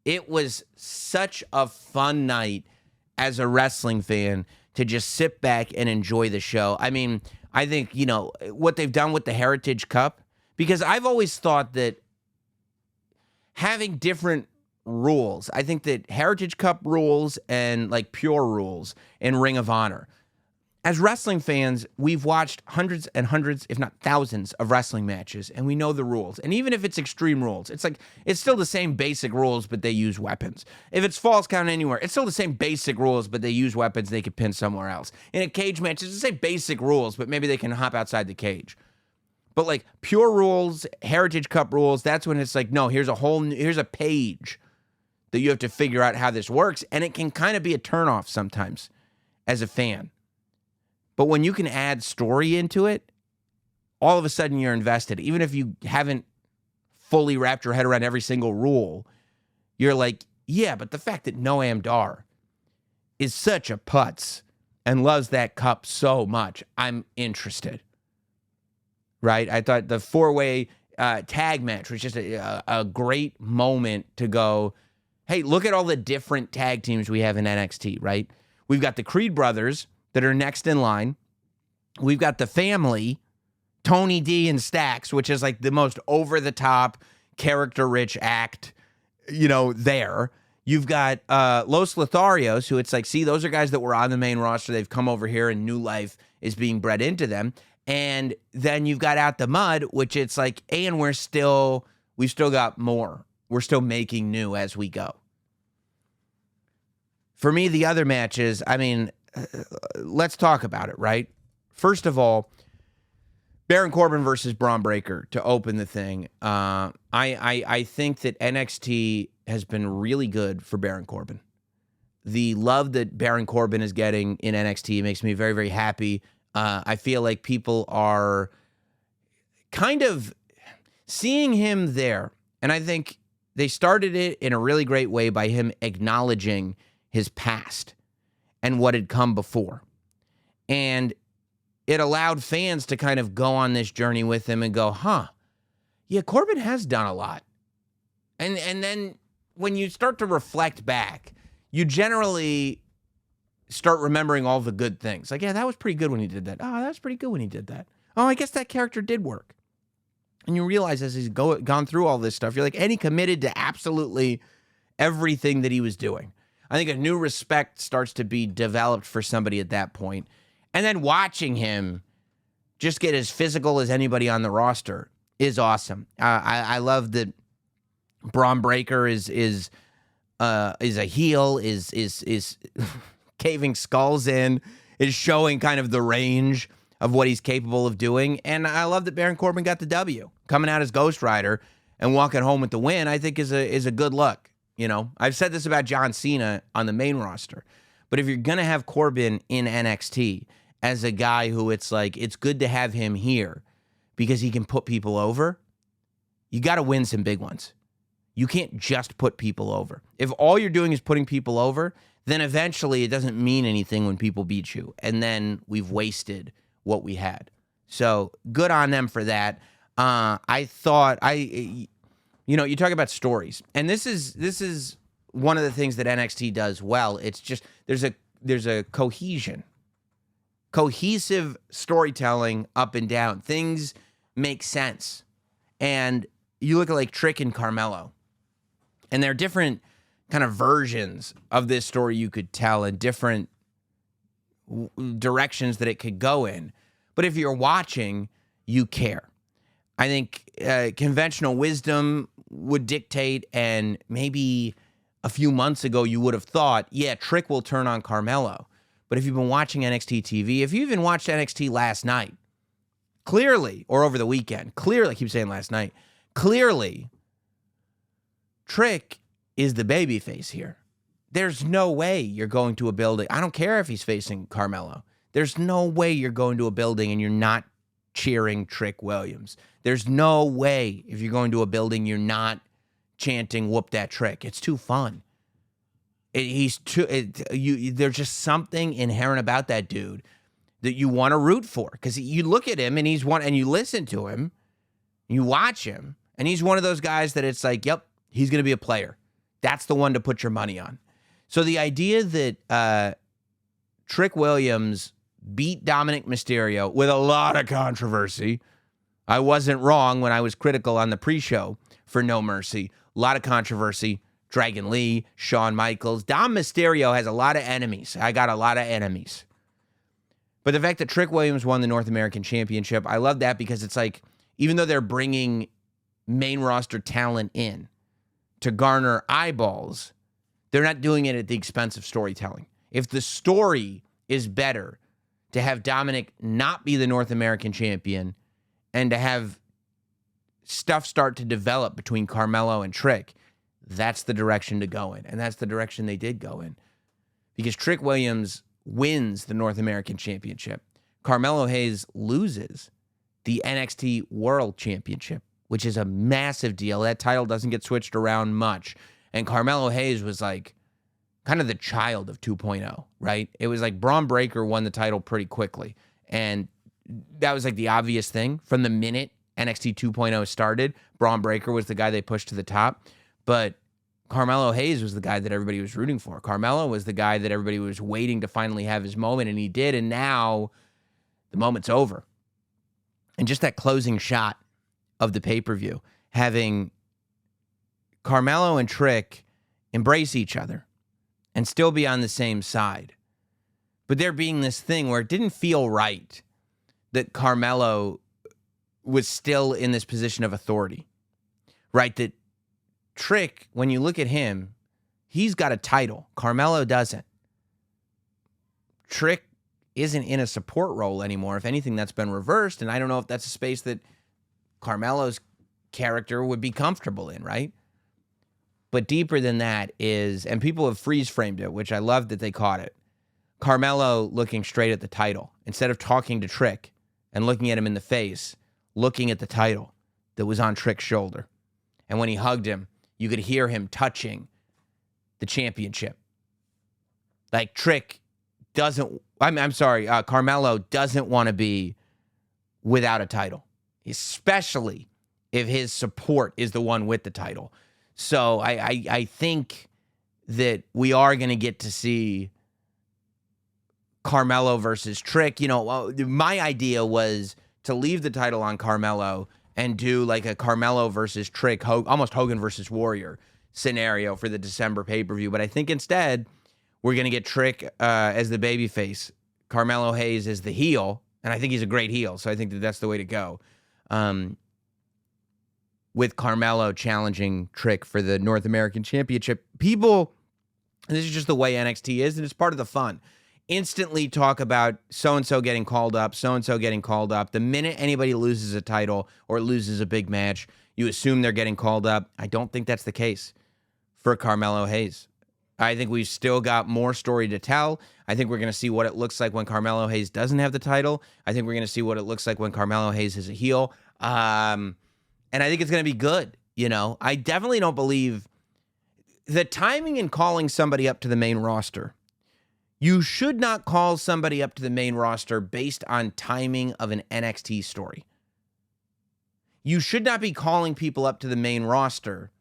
It was such a fun night as a wrestling fan to just sit back and enjoy the show. I mean, I think, you know, what they've done with the Heritage Cup, because I've always thought that having different rules, I think that Heritage Cup rules and like pure rules in Ring of Honor, as wrestling fans, we've watched hundreds and hundreds, if not thousands, of wrestling matches, and we know the rules. And even if it's extreme rules, it's still the same basic rules, but they use weapons. If it's Falls Count Anywhere, it's still the same basic rules, but they use weapons they could pin somewhere else. In a cage match, it's the same basic rules, but maybe they can hop outside the cage. But like pure rules, Heritage Cup rules, that's when it's like, no, here's a page that you have to figure out how this works, and it can kind of be a turnoff sometimes as a fan. But when you can add story into it, all of a sudden you're invested. Even if you haven't fully wrapped your head around every single rule, you're like, yeah, but the fact that Noam Dar is such a putz and loves that cup so much, I'm interested. Right? I thought the four-way tag match was just a great moment to go, hey, look at all the different tag teams we have in NXT, right? We've got the Creed brothers that are next in line. We've got the family, Tony D and Stax, which is like the most over-the-top, character-rich act, you know, there. You've got Los Lotharios, who it's like, see, those are guys that were on the main roster. They've come over here and new life is being bred into them. And then you've got Out the Mud, which it's like, and we've still got more. We're still making new as we go. For me, the other matches, I mean, let's talk about it, right? First of all, Baron Corbin versus Braun Breaker to open the thing. I think that NXT has been really good for Baron Corbin. The love that Baron Corbin is getting in NXT makes me very, very happy. I feel like people are kind of seeing him there. And I think they started it in a really great way by him acknowledging his past and what had come before. And it allowed fans to kind of go on this journey with him and go, yeah, Corbin has done a lot. And then when you start to reflect back, you generally start remembering all the good things. Like, yeah, that was pretty good when he did that. Oh, that was pretty good when he did that. Oh, I guess that character did work. And you realize as he's gone through all this stuff, you're like, and he committed to absolutely everything that he was doing. I think a new respect starts to be developed for somebody at that point. And then watching him just get as physical as anybody on the roster is awesome. I love that Braun Breaker is a heel, is caving skulls in, is showing kind of the range of what he's capable of doing. And I love that Baron Corbin got the W. Coming out as Ghost Rider and walking home with the win, I think is a good look. You know, I've said this about John Cena on the main roster. But if you're going to have Corbin in NXT as a guy who it's like, it's good to have him here because he can put people over, you got to win some big ones. You can't just put people over. If all you're doing is putting people over, then eventually it doesn't mean anything when people beat you. And then we've wasted what we had. So good on them for that. I thought you talk about stories, and this is one of the things that NXT does well. It's just there's a cohesive storytelling up and down. Things make sense, and you look at like Trick and Carmelo, and there are different kind of versions of this story you could tell and different directions that it could go in. But if you're watching, you care. I think conventional wisdom would dictate, and maybe a few months ago you would have thought, yeah, Trick will turn on Carmelo. But if you've been watching NXT TV, if you even watched NXT last night, clearly, or over the weekend, clearly, I keep saying last night, clearly, Trick is the babyface here. There's no way you're going to a building. I don't care if he's facing Carmelo. There's no way you're going to a building and you're not cheering Trick Williams. There's no way if you're going to a building you're not chanting "whoop that Trick." It's too fun. There's just something inherent about that dude that you want to root for, because you look at him and and you listen to him, you watch him, and he's one of those guys that it's like, yep, he's going to be a player. That's the one to put your money on. So the idea that Trick Williams beat Dominic Mysterio with a lot of controversy. I wasn't wrong when I was critical on the pre-show for No Mercy. A lot of controversy. Dragon Lee, Shawn Michaels. Dom Mysterio has a lot of enemies. I got a lot of enemies. But the fact that Trick Williams won the North American Championship, I love that, because it's like, even though they're bringing main roster talent in to garner eyeballs, they're not doing it at the expense of storytelling. If the story is better to have Dominic not be the North American champion and to have stuff start to develop between Carmelo and Trick, that's the direction to go in. And that's the direction they did go in. Because Trick Williams wins the North American Championship. Carmelo Hayes loses the NXT World Championship, which is a massive deal. That title doesn't get switched around much. And Carmelo Hayes was like kind of the child of 2.0, right? It was like Braun Breaker won the title pretty quickly. And that was like the obvious thing. From the minute NXT 2.0 started, Braun Breaker was the guy they pushed to the top. But Carmelo Hayes was the guy that everybody was rooting for. Carmelo was the guy that everybody was waiting to finally have his moment, and he did. And now the moment's over. And just that closing shot of the pay-per-view, having Carmelo and Trick embrace each other and still be on the same side. But there being this thing where it didn't feel right that Carmelo was still in this position of authority, right? That Trick, when you look at him, he's got a title. Carmelo doesn't. Trick isn't in a support role anymore. If anything, that's been reversed. And I don't know if that's a space that Carmelo's character would be comfortable in, right? But deeper than that is, and people have freeze framed it, which I love that they caught it. Carmelo looking straight at the title instead of talking to Trick and looking at him in the face, looking at the title that was on Trick's shoulder. And when he hugged him, you could hear him touching the championship. Like Carmelo doesn't want to be without a title, especially if his support is the one with the title. So I think that we are going to get to see Carmelo versus Trick. You know, my idea was to leave the title on Carmelo and do like a Carmelo versus Trick, almost Hogan versus Warrior scenario for the December pay-per-view. But I think instead we're going to get Trick as the babyface, Carmelo Hayes as the heel, and I think he's a great heel, so I think that that's the way to go. With Carmelo challenging Trick for the North American Championship. People, and this is just the way NXT is, and it's part of the fun, instantly talk about so-and-so getting called up, so-and-so getting called up. The minute anybody loses a title or loses a big match, you assume they're getting called up. I don't think that's the case for Carmelo Hayes. I think we've still got more story to tell. I think we're going to see what it looks like when Carmelo Hayes doesn't have the title. I think we're going to see what it looks like when Carmelo Hayes is a heel. And I think it's going to be good. You know, I definitely don't believe the timing in calling somebody up to the main roster. You should not call somebody up to the main roster based on timing of an NXT story. You should not be calling people up to the main roster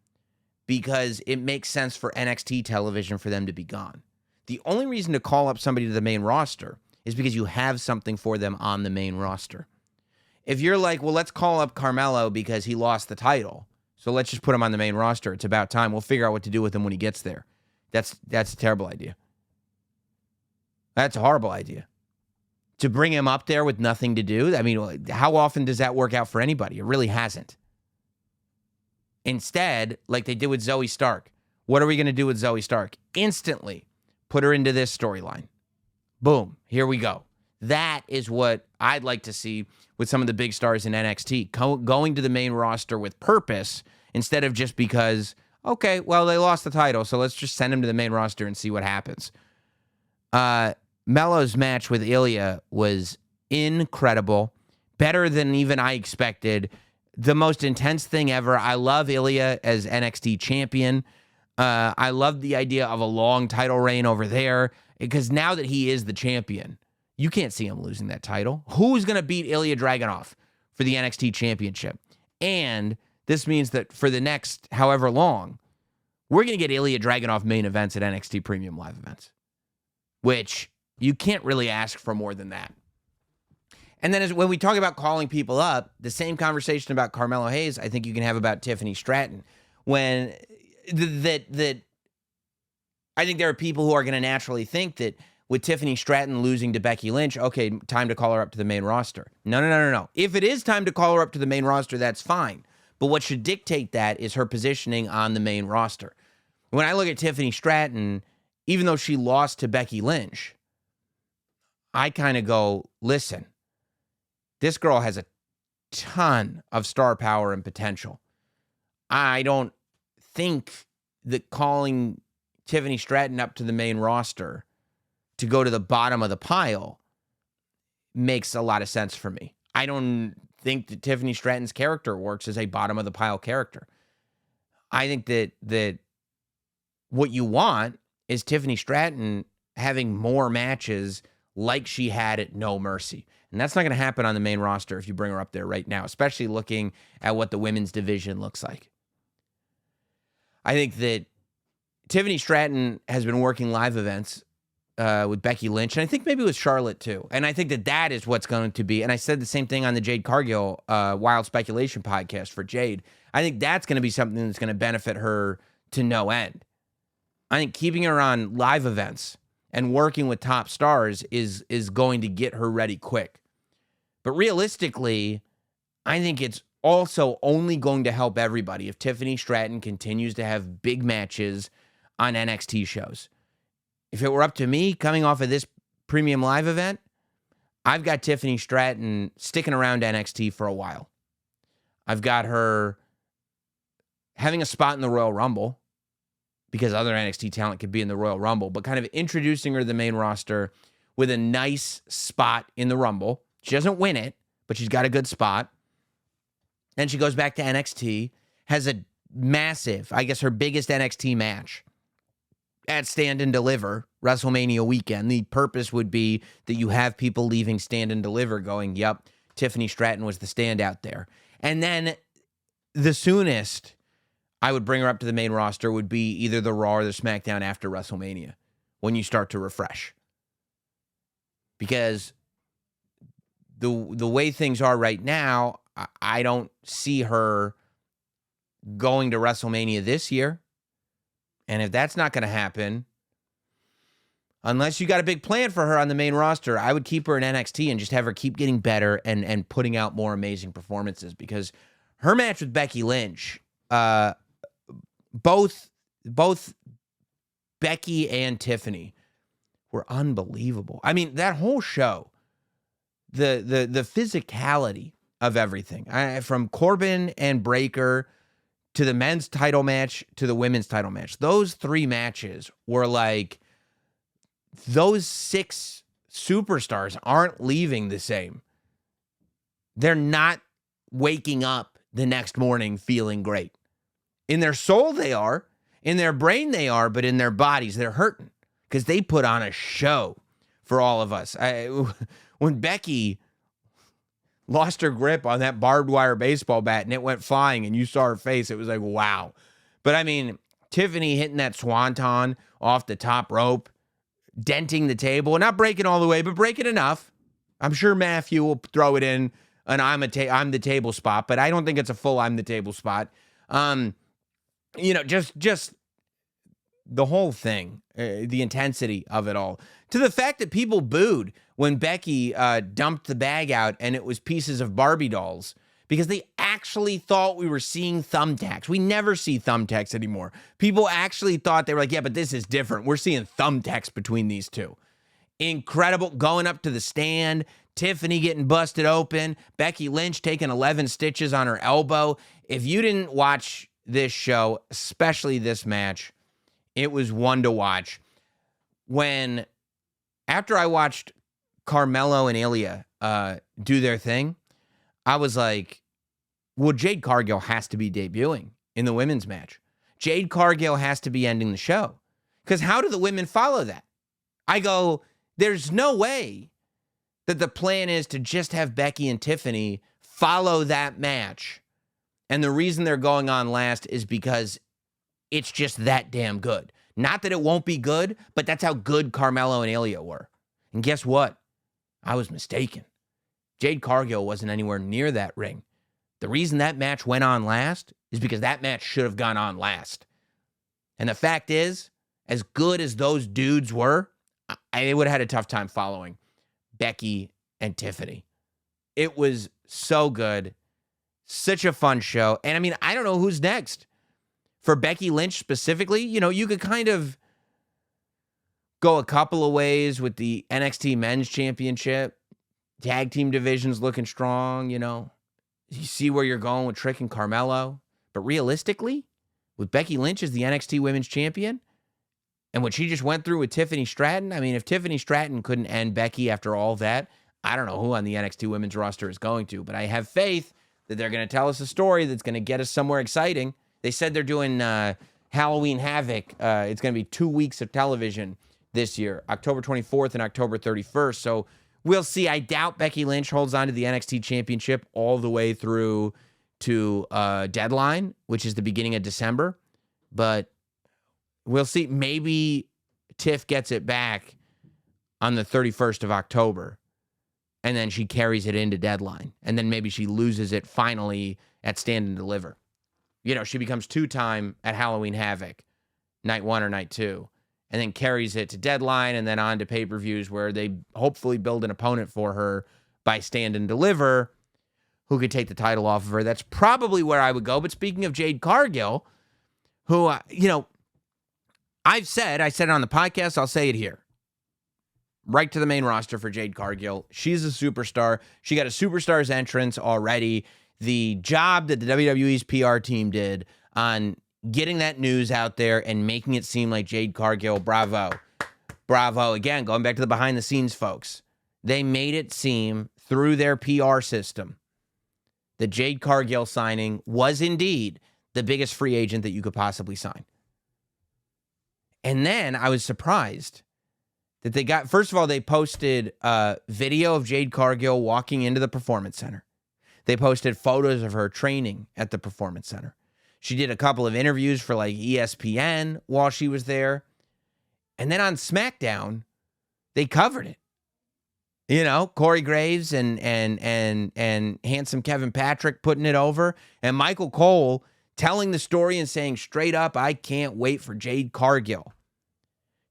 because it makes sense for NXT television for them to be gone. The only reason to call up somebody to the main roster is because you have something for them on the main roster. If you're like, well, let's call up Carmelo because he lost the title, so let's just put him on the main roster. It's about time. We'll figure out what to do with him when he gets there. That's a terrible idea. That's a horrible idea. To bring him up there with nothing to do, I mean, how often does that work out for anybody? It really hasn't. Instead, like they did with Zoe Stark, what are we going to do with Zoe Stark? Instantly put her into this storyline. Boom, here we go. That is what I'd like to see with some of the big stars in NXT, going to the main roster with purpose instead of just because, okay, well, they lost the title, so let's just send them to the main roster and see what happens. Melo's match with Ilya was incredible, better than even I expected. The most intense thing ever. I love Ilya as NXT champion. I love the idea of a long title reign over there because now that he is the champion, you can't see him losing that title. Who's going to beat Ilya Dragunov for the NXT championship? And this means that for the next however long, we're going to get Ilya Dragunov main events at NXT Premium Live events, which you can't really ask for more than that. And then when we talk about calling people up, the same conversation about Carmelo Hayes, I think you can have about Tiffany Stratton. When that I think there are people who are going to naturally think that with Tiffany Stratton losing to Becky Lynch, okay, time to call her up to the main roster. No. If it is time to call her up to the main roster, that's fine. But what should dictate that is her positioning on the main roster. When I look at Tiffany Stratton, even though she lost to Becky Lynch, I kind of go, listen, this girl has a ton of star power and potential. I don't think that calling Tiffany Stratton up to the main roster to go to the bottom of the pile makes a lot of sense for me. I don't think that Tiffany Stratton's character works as a bottom of the pile character. I think that what you want is Tiffany Stratton having more matches like she had at No Mercy. And that's not going to happen on the main roster if you bring her up there right now, especially looking at what the women's division looks like. I think that Tiffany Stratton has been working live events with Becky Lynch, and I think maybe with Charlotte too. And I think that is what's going to be, and I said the same thing on the Jade Cargill Wild Speculation podcast for Jade. I think that's going to be something that's going to benefit her to no end. I think keeping her on live events and working with top stars is going to get her ready quick. But realistically, I think it's also only going to help everybody if Tiffany Stratton continues to have big matches on NXT shows. If it were up to me, coming off of this premium live event, I've got Tiffany Stratton sticking around NXT for a while. I've got her having a spot in the Royal Rumble because other NXT talent could be in the Royal Rumble, but kind of introducing her to the main roster with a nice spot in the Rumble. She doesn't win it, but she's got a good spot. And she goes back to NXT, has a massive, I guess her biggest NXT match at Stand and Deliver, WrestleMania weekend. The purpose would be that you have people leaving Stand and Deliver going, yep, Tiffany Stratton was the standout there. And then the soonest I would bring her up to the main roster would be either the Raw or the SmackDown after WrestleMania when you start to refresh. Because the way things are right now, I don't see her going to WrestleMania this year. And if that's not going to happen, unless you got a big plan for her on the main roster, I would keep her in NXT and just have her keep getting better and putting out more amazing performances. Because her match with Becky Lynch, both Becky and Tiffany were unbelievable. I mean, that whole show, the physicality of everything, from Corbin and Breakker to the men's title match to the women's title match, those three matches were like, those six superstars aren't leaving the same. They're not waking up the next morning feeling great. In their soul, they are. In their brain, they are. But in their bodies, they're hurting because they put on a show for all of us. When Becky lost her grip on that barbed wire baseball bat and it went flying and you saw her face, it was like, wow. But I mean, Tiffany hitting that swanton off the top rope, denting the table, not breaking all the way, but breaking enough. I'm sure Matthew will throw it in an I'm the table spot, but I don't think it's a full I'm the table spot. Just the whole thing, the intensity of it all, to the fact that people booed when Becky dumped the bag out and it was pieces of Barbie dolls because they actually thought we were seeing thumbtacks. We never see thumbtacks anymore. People actually thought, they were like, yeah, but this is different. We're seeing thumbtacks between these two. Incredible. Going up to the stand, Tiffany getting busted open, Becky Lynch taking 11 stitches on her elbow. If you didn't watch this show, especially this match, it was one to watch. After I watched Carmelo and Ilya do their thing, I was like, well, Jade Cargill has to be debuting in the women's match. Jade Cargill has to be ending the show. Because how do the women follow that? I go, there's no way that the plan is to just have Becky and Tiffany follow that match. And the reason they're going on last is because it's just that damn good. Not that it won't be good, but that's how good Carmelo and Ilya were. And guess what? I was mistaken. Jade Cargill wasn't anywhere near that ring. The reason that match went on last is because that match should have gone on last. And the fact is, as good as those dudes were, I would have had a tough time following Becky and Tiffany. It was so good. Such a fun show. And I mean, I don't know who's next. For Becky Lynch specifically, you could kind of go a couple of ways with the NXT Men's Championship. Tag team division's looking strong, You see where you're going with Trick and Carmelo. But realistically, with Becky Lynch as the NXT Women's Champion, and what she just went through with Tiffany Stratton, I mean, if Tiffany Stratton couldn't end Becky after all that, I don't know who on the NXT Women's roster is going to. But I have faith that they're going to tell us a story that's going to get us somewhere exciting. They said they're doing Halloween Havoc. It's going to be 2 weeks of television this year, October 24th and October 31st. So we'll see. I doubt Becky Lynch holds on to the NXT Championship all the way through to Deadline, which is the beginning of December. But we'll see. Maybe Tiff gets it back on the 31st of October, and then she carries it into Deadline. And then maybe she loses it finally at Stand and Deliver. She becomes two-time at Halloween Havoc, night 1 or night 2, and then carries it to Deadline and then on to pay-per-views where they hopefully build an opponent for her by Stand and Deliver who could take the title off of her. That's probably where I would go. But speaking of Jade Cargill, who, I said it on the podcast, I'll say it here. right to the main roster for Jade Cargill. She's a superstar. She got a superstar's entrance already. The job that the WWE's PR team did on getting that news out there and making it seem like Jade Cargill, bravo. Bravo. Again, going back to the behind the scenes folks. They made it seem through their PR system that Jade Cargill signing was indeed the biggest free agent that you could possibly sign. And then I was surprised that they got, first of all, they posted a video of Jade Cargill walking into the Performance Center. They posted photos of her training at the Performance Center. She did a couple of interviews for like ESPN while she was there. And then on SmackDown, they covered it. You know, Corey Graves and handsome Kevin Patrick putting it over, and Michael Cole telling the story and saying straight up, I can't wait for Jade Cargill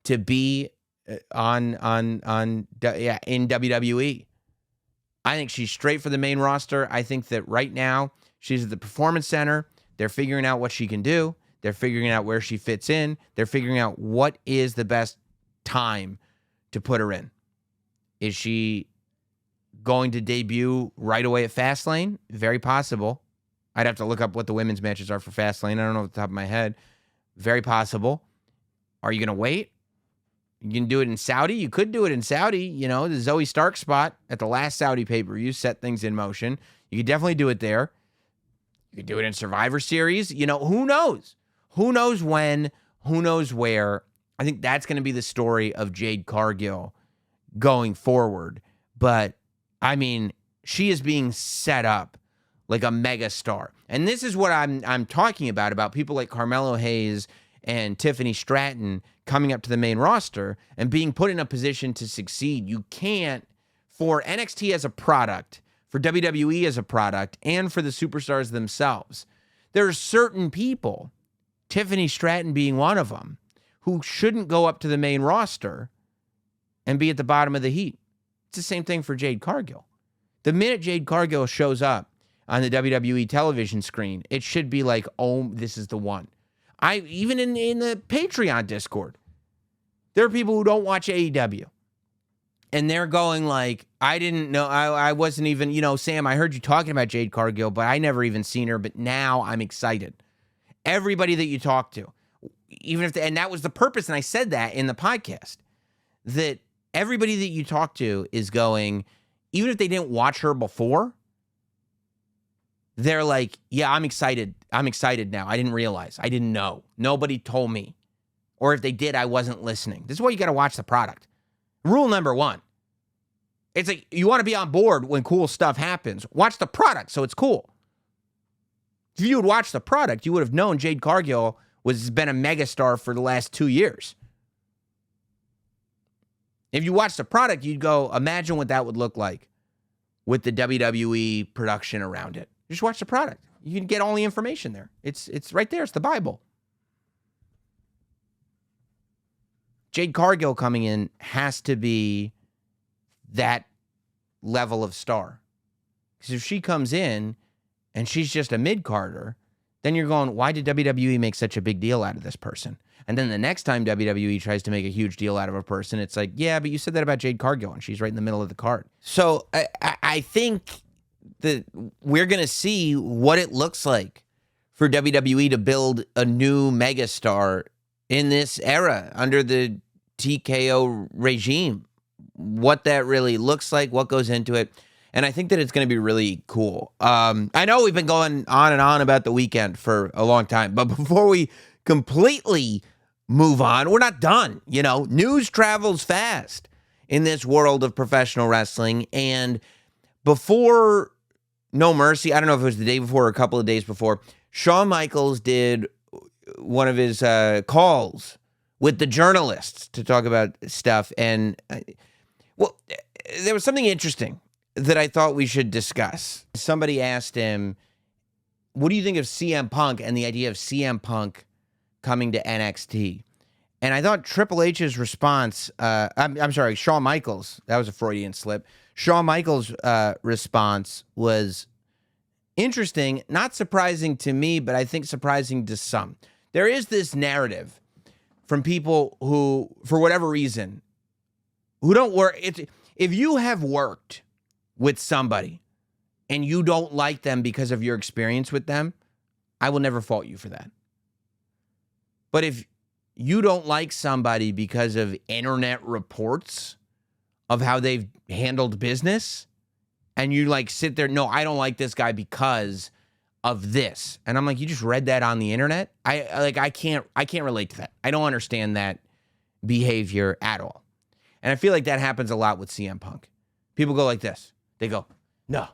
to be in WWE. I think she's straight for the main roster. I think that right now she's at the Performance Center. They're figuring out what she can do. They're figuring out where she fits in. They're figuring out what is the best time to put her in. Is she going to debut right away at Fastlane? Very possible. I'd have to look up what the women's matches are for Fastlane. I don't know off the top of my head. Very possible. Are you going to wait? You can do it in Saudi. You could do it in Saudi. You know, the Zoe Stark spot at the last Saudi pay-per-view set things in motion. You could definitely do it there. You could do it in Survivor Series. You know, who knows? Who knows when? Who knows where? I think that's going to be the story of Jade Cargill going forward. But, I mean, she is being set up like a mega star. And this is what I'm talking about people like Carmelo Hayes and Tiffany Stratton coming up to the main roster and being put in a position to succeed. You can't, for NXT as a product, for WWE as a product, and for the superstars themselves, there are certain people, Tiffany Stratton being one of them, who shouldn't go up to the main roster and be at the bottom of the heap. It's the same thing for Jade Cargill. The minute Jade Cargill shows up on the WWE television screen, it should be like, oh, this is the one. Even in the Patreon Discord, there are people who don't watch AEW. And they're going like, I didn't know, I wasn't even, you know, Sam, I heard you talking about Jade Cargill, but I never even seen her, but now I'm excited. Everybody that you talk to, even if, and that was the purpose, and I said that in the podcast, that everybody that you talk to is going, even if they didn't watch her before, they're like, yeah, I'm excited. I'm excited now. I didn't realize. I didn't know. Nobody told me. Or if they did, I wasn't listening. This is why you got to watch the product. Rule number one. It's like, you want to be on board when cool stuff happens. Watch the product so it's cool. If you would watch the product, you would have known Jade Cargill has been a megastar for the last 2 years. If you watch the product, you'd go, imagine what that would look like with the WWE production around it. Just watch the product. You can get all the information there. It's right there. It's the Bible. Jade Cargill coming in has to be that level of star. Because if she comes in and she's just a mid-carder, then you're going, why did WWE make such a big deal out of this person? And then the next time WWE tries to make a huge deal out of a person, it's like, yeah, but you said that about Jade Cargill, and she's right in the middle of the card. So I think that we're going to see what it looks like for WWE to build a new megastar in this era under the TKO regime, what that really looks like, what goes into it. And I think that it's going to be really cool. I know we've been going on and on about the weekend for a long time, but before we completely move on, we're not done. You know, news travels fast in this world of professional wrestling. And before No Mercy, I don't know if it was the day before or a couple of days before, Shawn Michaels did one of his calls with the journalists to talk about stuff. And, well, there was something interesting that I thought we should discuss. Somebody asked him, what do you think of CM Punk and the idea of CM Punk coming to NXT? And I thought Triple H's response, I'm sorry, Shawn Michaels, that was a Freudian slip. Shawn Michaels' response was interesting, not surprising to me, but I think surprising to some. There is this narrative from people who, for whatever reason, who don't work. If you have worked with somebody and you don't like them because of your experience with them, I will never fault you for that. But if you don't like somebody because of internet reports of how they've handled business, and you like sit there, no, I don't like this guy because of this. And I'm like, you just read that on the internet? I can't relate to that. I don't understand that behavior at all. And I feel like that happens a lot with CM Punk. People go like this. They go, no.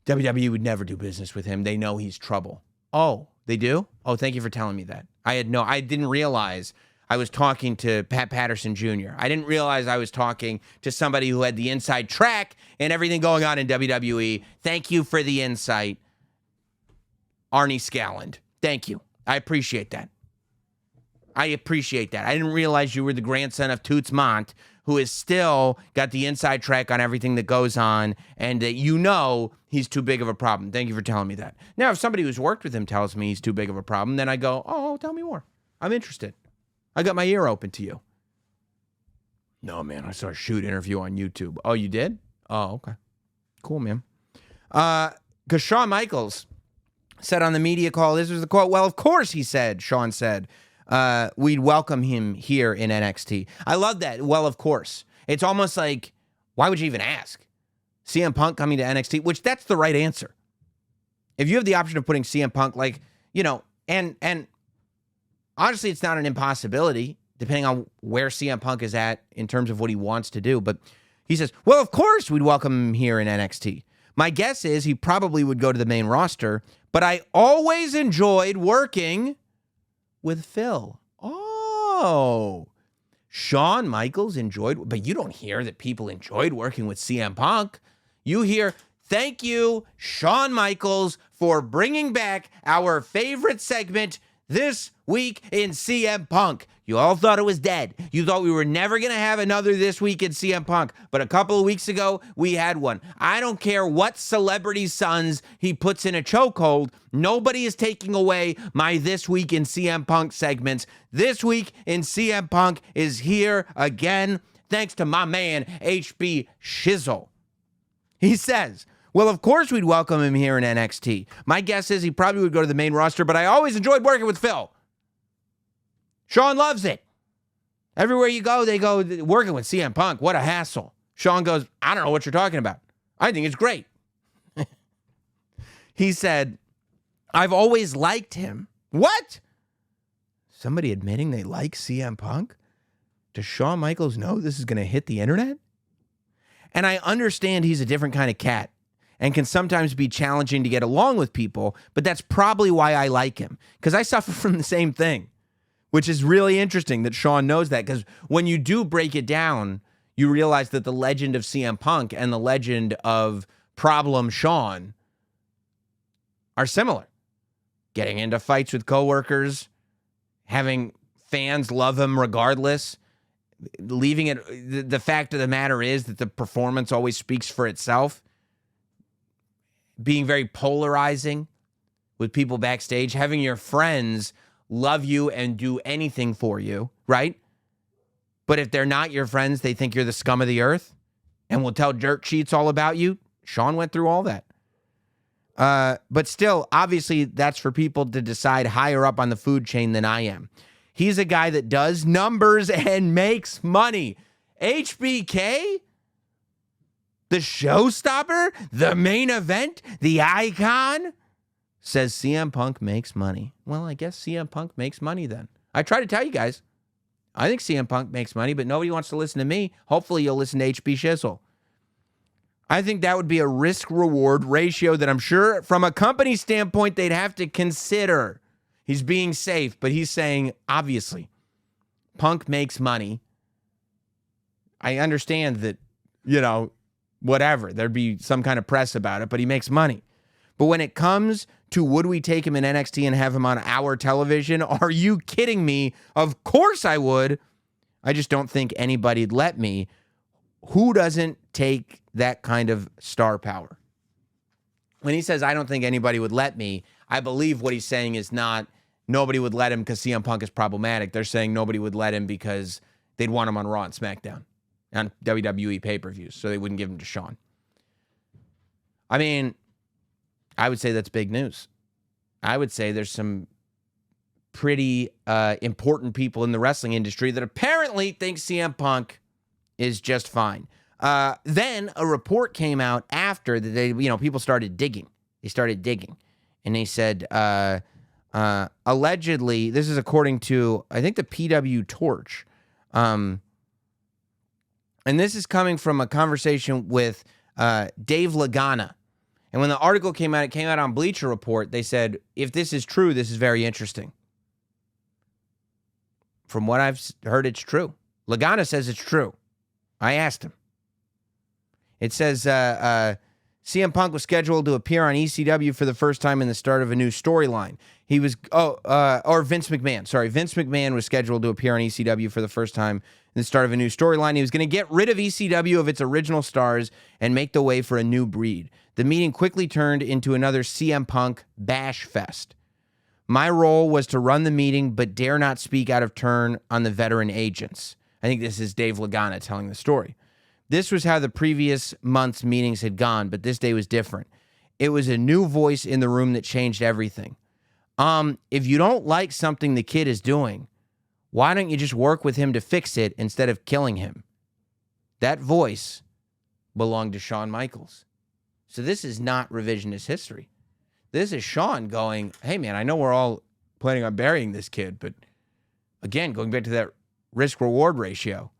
WWE would never do business with him. They know he's trouble. Oh, they do? Oh, thank you for telling me that. I didn't realize I was talking to Pat Patterson Jr. I didn't realize I was talking to somebody who had the inside track and everything going on in WWE. Thank you for the insight, Arnie Scalland. Thank you. I appreciate that. I didn't realize you were the grandson of Toots Mondt, who is still got the inside track on everything that goes on, and that he's too big of a problem. Thank you for telling me that. Now, if somebody who's worked with him tells me he's too big of a problem, then I go, oh, tell me more. I'm interested. I got my ear open to you. No, man, I saw a shoot interview on YouTube. Oh, you did? Oh, okay. Cool, man. Because Shawn Michaels said on the media call, this was the quote, well, of course, Shawn said, we'd welcome him here in NXT. I love that. Well, of course. It's almost like, why would you even ask? CM Punk coming to NXT, which that's the right answer. If you have the option of putting CM Punk, and honestly, it's not an impossibility, depending on where CM Punk is at in terms of what he wants to do. But he says, well, of course we'd welcome him here in NXT. My guess is he probably would go to the main roster, but I always enjoyed working with Phil. Oh, Shawn Michaels enjoyed, but you don't hear that people enjoyed working with CM Punk. You hear, thank you, Shawn Michaels, for bringing back our favorite segment this week in CM Punk. You all thought it was dead. You thought we were never going to have another This Week in CM Punk. But a couple of weeks ago, we had one. I don't care what celebrity sons he puts in a chokehold. Nobody is taking away my This Week in CM Punk segments. This Week in CM Punk is here again, thanks to my man, HB Shizzle. He says, well, of course we'd welcome him here in NXT. My guess is he probably would go to the main roster, but I always enjoyed working with Phil. Shawn loves it. Everywhere you go, they go, working with CM Punk, what a hassle. Shawn goes, I don't know what you're talking about. I think it's great. He said, I've always liked him. What? Somebody admitting they like CM Punk? Does Shawn Michaels know this is going to hit the internet? And I understand he's a different kind of cat and can sometimes be challenging to get along with people, but that's probably why I like him, because I suffer from the same thing, which is really interesting that Shawn knows that, because when you do break it down, you realize that the legend of CM Punk and the legend of Problem Shawn are similar. Getting into fights with coworkers, having fans love him regardless, leaving it. The fact of the matter is that the performance always speaks for itself. Being very polarizing with people backstage, having your friends love you and do anything for you, right? But if they're not your friends, they think you're the scum of the earth and will tell dirt sheets all about you. Shawn went through all that. But still, obviously, that's for people to decide higher up on the food chain than I am. He's a guy that does numbers and makes money. HBK? The showstopper? The main event? The icon? Says CM Punk makes money. Well, I guess CM Punk makes money then. I try to tell you guys, I think CM Punk makes money, but nobody wants to listen to me. Hopefully you'll listen to HB Shizzle. I think that would be a risk-reward ratio that I'm sure from a company standpoint they'd have to consider. He's being safe, but he's saying, obviously, Punk makes money. I understand that, whatever, there'd be some kind of press about it, but he makes money. But when it comes to would we take him in NXT and have him on our television, are you kidding me? Of course I would. I just don't think anybody'd let me. Who doesn't take that kind of star power? When he says, I don't think anybody would let me, I believe what he's saying is not nobody would let him because CM Punk is problematic. They're saying nobody would let him because they'd want him on Raw and SmackDown. on WWE pay-per-views, so they wouldn't give him to Shawn. I mean, I would say that's big news. I would say there's some pretty important people in the wrestling industry that apparently think CM Punk is just fine. Then a report came out after that people started digging. They started digging, and they said allegedly, this is according to I think the PW Torch, and this is coming from a conversation with Dave Lagana. And when the article came out, it came out on Bleacher Report. They said, if this is true, this is very interesting. From what I've heard, it's true. Lagana says it's true. I asked him. It says CM Punk was scheduled to appear on ECW for the first time in the start of a new storyline. He was, or Vince McMahon. Sorry, Vince McMahon was scheduled to appear on ECW for the first time in the start of a new storyline. He was going to get rid of ECW of its original stars and make the way for a new breed. The meeting quickly turned into another CM Punk bash fest. My role was to run the meeting, but dare not speak out of turn on the veteran agents. I think this is Dave Lagana telling the story. This was how the previous month's meetings had gone, but this day was different. It was a new voice in the room that changed everything. If you don't like something the kid is doing, why don't you just work with him to fix it instead of killing him? That voice belonged to Shawn Michaels. So this is not revisionist history. This is Shawn going, hey, man, I know we're all planning on burying this kid, but again, going back to that risk-reward ratio,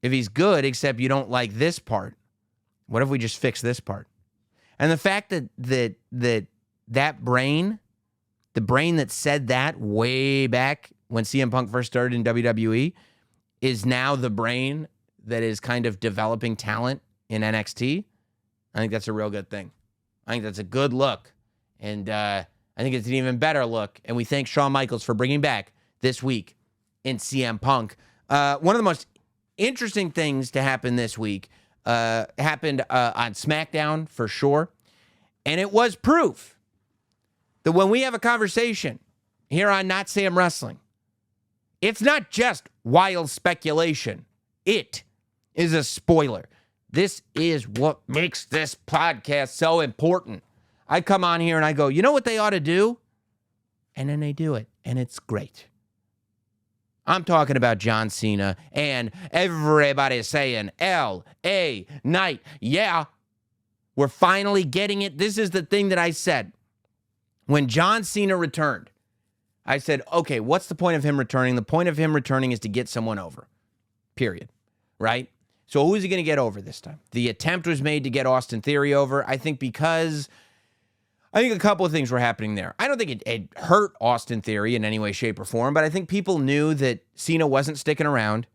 if he's good, except you don't like this part, what if we just fix this part? And the fact that brain, the brain that said that way back when CM Punk first started in WWE, is now the brain that is kind of developing talent in NXT, I think that's a real good thing. I think that's a good look. And I think it's an even better look. And we thank Shawn Michaels for bringing back this week in CM Punk. One of the most interesting things to happen this week happened on SmackDown for sure. And it was proof that when we have a conversation here on Notsam Wrestling, it's not just wild speculation. It is a spoiler. This is what makes this podcast so important. I come on here and I go, you know what they ought to do? And then they do it. And it's great. I'm talking about John Cena, and everybody's saying L.A. Knight. Yeah, we're finally getting it. This is the thing that I said. When John Cena returned, I said, okay, what's the point of him returning? The point of him returning is to get someone over, period, right? So who is he going to get over this time? The attempt was made to get Austin Theory over, I think, because I think a couple of things were happening there. I don't think it hurt Austin Theory in any way, shape, or form, but I think people knew that Cena wasn't sticking around.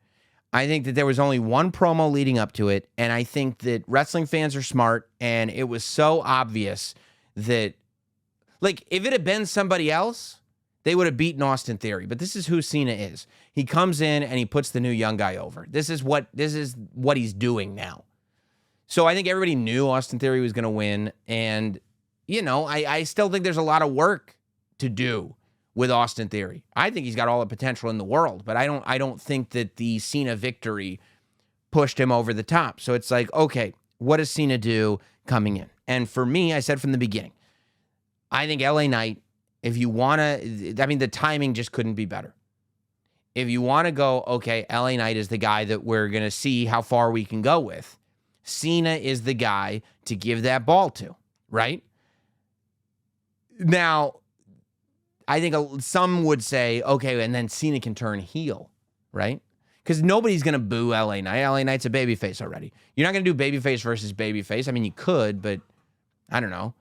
I think that there was only one promo leading up to it, and I think that wrestling fans are smart, and it was so obvious that, like, if it had been somebody else, they would have beaten Austin Theory. But this is who Cena is. He comes in and he puts the new young guy over. This is what he's doing now. So I think everybody knew Austin Theory was going to win, and you know, I still think there's a lot of work to do with Austin Theory. I think he's got all the potential in the world, but I don't think that the Cena victory pushed him over the top. So it's like, okay, what does Cena do coming in? And for me, I said from the beginning, I think LA Knight, if you want to, I mean, the timing just couldn't be better. If you want to go, okay, LA Knight is the guy that we're going to see how far we can go with. Cena is the guy to give that ball to, right? Now, I think some would say, okay, and then Cena can turn heel, right? Because nobody's going to boo LA Knight. LA Knight's a babyface already. You're not going to do babyface versus babyface. I mean, you could, but I don't know.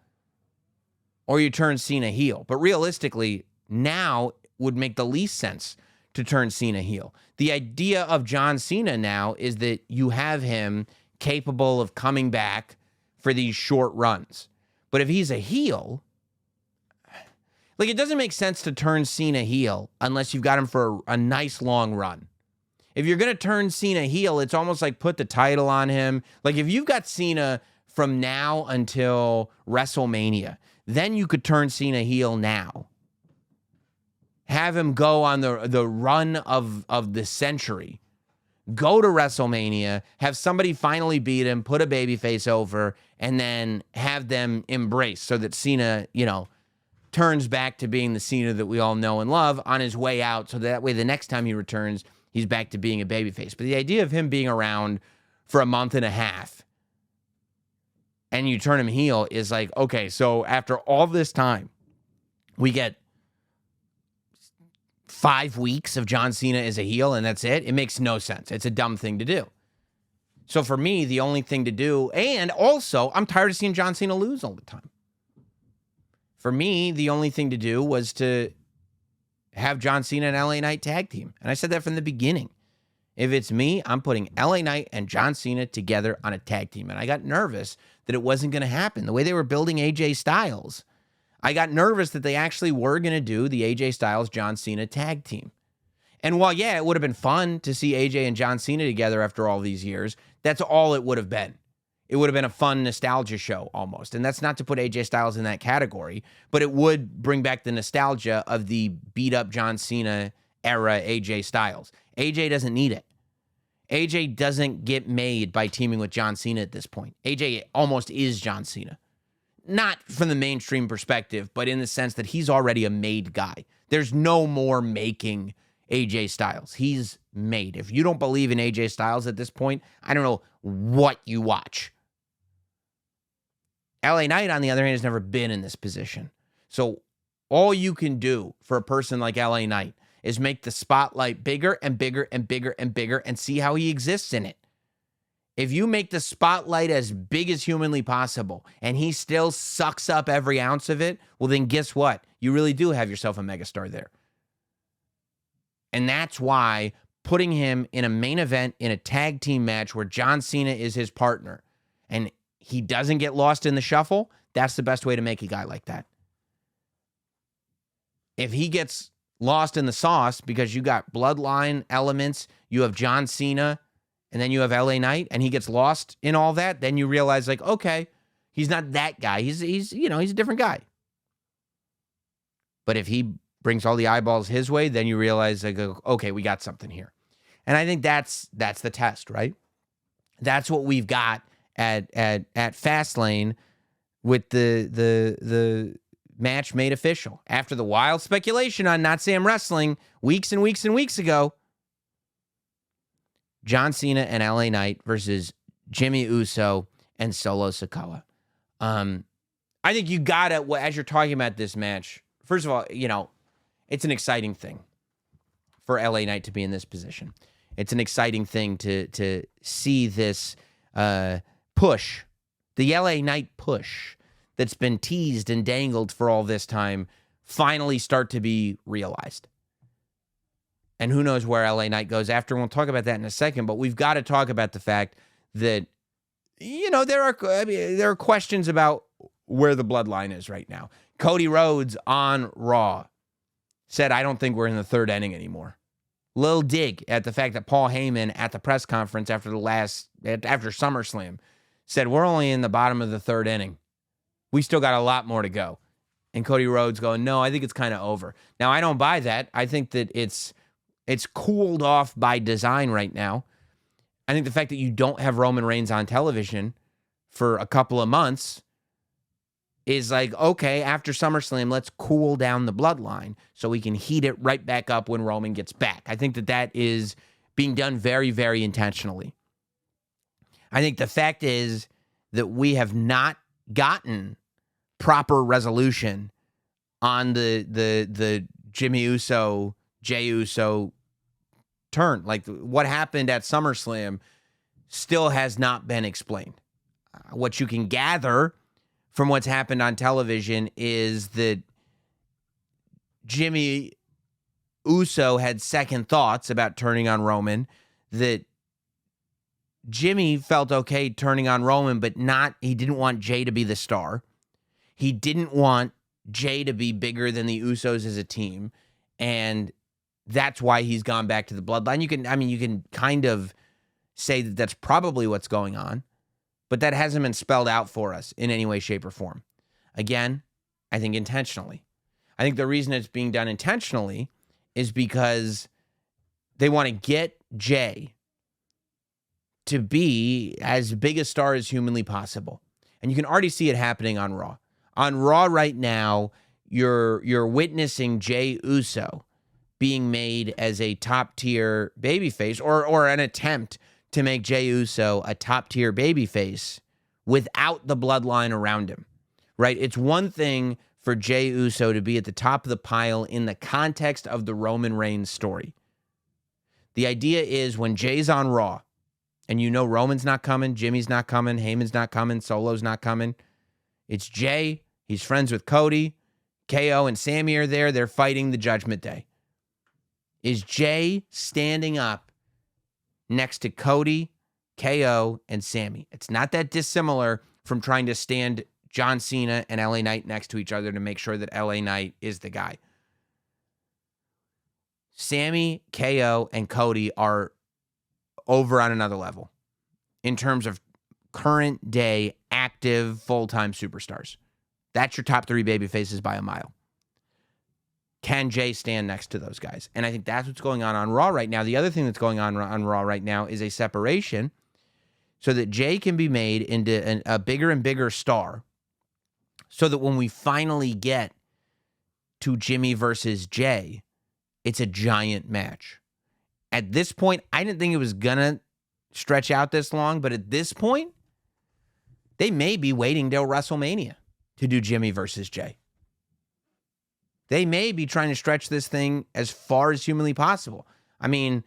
Or you turn Cena heel. But realistically, now would make the least sense to turn Cena heel. The idea of John Cena now is that you have him capable of coming back for these short runs. But if he's a heel, like, it doesn't make sense to turn Cena heel unless you've got him for a nice long run. If you're going to turn Cena heel, it's almost like put the title on him. Like, if you've got Cena from now until WrestleMania, then you could turn Cena heel now. Have him go on the run of the century. go to WrestleMania, have somebody finally beat him, put a babyface over, and then have them embrace so that Cena, turns back to being the Cena that we all know and love on his way out. So that way the next time he returns, he's back to being a babyface. But the idea of him being around for a month and a half and you turn him heel is like, okay, so after all this time, we get 5 weeks of John Cena as a heel and that's it. It makes no sense. It's a dumb thing to do. So for me, the only thing to do, and also I'm tired of seeing John Cena lose all the time. For me, the only thing to do was to have John Cena and LA Knight tag team. And I said that from the beginning. If it's me, I'm putting LA Knight and John Cena together on a tag team. And I got nervous that it wasn't going to happen. The way they were building AJ Styles, I got nervous that they actually were going to do the AJ Styles John Cena tag team. And while, yeah, it would have been fun to see AJ and John Cena together after all these years, that's all it would have been. It would have been a fun nostalgia show almost. And that's not to put AJ Styles in that category, but it would bring back the nostalgia of the beat-up John Cena era AJ Styles. AJ doesn't need it. AJ doesn't get made by teaming with John Cena at this point. AJ almost is John Cena. Not from the mainstream perspective, but in the sense that he's already a made guy. There's no more making AJ Styles. He's made. If you don't believe in AJ Styles at this point, I don't know what you watch. LA Knight, on the other hand, has never been in this position. So all you can do for a person like LA Knight is make the spotlight bigger and bigger and bigger and bigger and see how he exists in it. If you make the spotlight as big as humanly possible and he still sucks up every ounce of it, well, then guess what? You really do have yourself a megastar there. And that's why putting him in a main event in a tag team match where John Cena is his partner and he doesn't get lost in the shuffle, that's the best way to make a guy like that. If he gets lost in the sauce because you got bloodline elements, you have John Cena, and then you have LA Knight, and he gets lost in all that, then you realize, like, okay, he's not that guy. He's a different guy. But if he brings all the eyeballs his way, then you realize, like, okay, we got something here. And I think that's the test, right? That's what we've got at Fastlane with the match made official. After the wild speculation on Notsam Wrestling weeks and weeks and weeks ago, John Cena and LA Knight versus Jimmy Uso and Solo Sikoa. I think you gotta, as you're talking about this match, first of all, it's an exciting thing for LA Knight to be in this position. It's an exciting thing to see this push, the LA Knight push that's been teased and dangled for all this time, finally start to be realized. And who knows where LA Knight goes after. We'll talk about that in a second, but we've got to talk about the fact that, there are questions about where the bloodline is right now. Cody Rhodes on Raw said, I don't think we're in the third inning anymore. Little dig at the fact that Paul Heyman at the press conference after SummerSlam said, we're only in the bottom of the third inning. We still got a lot more to go. And Cody Rhodes going, no, I think it's kind of over. Now, I don't buy that. I think that it's cooled off by design right now. I think the fact that you don't have Roman Reigns on television for a couple of months is like, okay, after SummerSlam, let's cool down the bloodline so we can heat it right back up when Roman gets back. I think that is being done very, very intentionally. I think the fact is that we have not gotten proper resolution on the Jimmy Uso, Jey Uso turn. Like what happened at SummerSlam still has not been explained. What you can gather from what's happened on television is that Jimmy Uso had second thoughts about turning on Roman, that Jimmy felt okay turning on Roman, but he didn't want Jey to be the star. He didn't want Jey to be bigger than the Usos as a team. And that's why he's gone back to the bloodline. You can kind of say that that's probably what's going on, but that hasn't been spelled out for us in any way, shape, or form. Again, I think intentionally. I think the reason it's being done intentionally is because they want to get Jey to be as big a star as humanly possible. And you can already see it happening on Raw. On Raw right now, you're witnessing Jey Uso being made as a top-tier babyface, or an attempt to make Jey Uso a top-tier babyface without the bloodline around him, right? It's one thing for Jey Uso to be at the top of the pile in the context of the Roman Reigns story. The idea is when Jay's on Raw, and you know Roman's not coming, Jimmy's not coming, Heyman's not coming, Solo's not coming, it's Jey, he's friends with Cody, KO and Sammy are there, they're fighting the Judgment Day. Is Jey standing up next to Cody, KO, and Sammy? It's not that dissimilar from trying to stand John Cena and LA Knight next to each other to make sure that LA Knight is the guy. Sammy, KO, and Cody are over on another level in terms of current day active full-time superstars. That's your top 3 baby faces by a mile. Can Jey stand next to those guys? And I think that's what's going on Raw right now. The other thing that's going on Raw right now is a separation so that Jey can be made into a bigger and bigger star, so that when we finally get to Jimmy versus Jey, it's a giant match. At this point, I didn't think it was going to stretch out this long, but at this point, they may be waiting till WrestleMania to do Jimmy versus Jey. They may be trying to stretch this thing as far as humanly possible. I mean,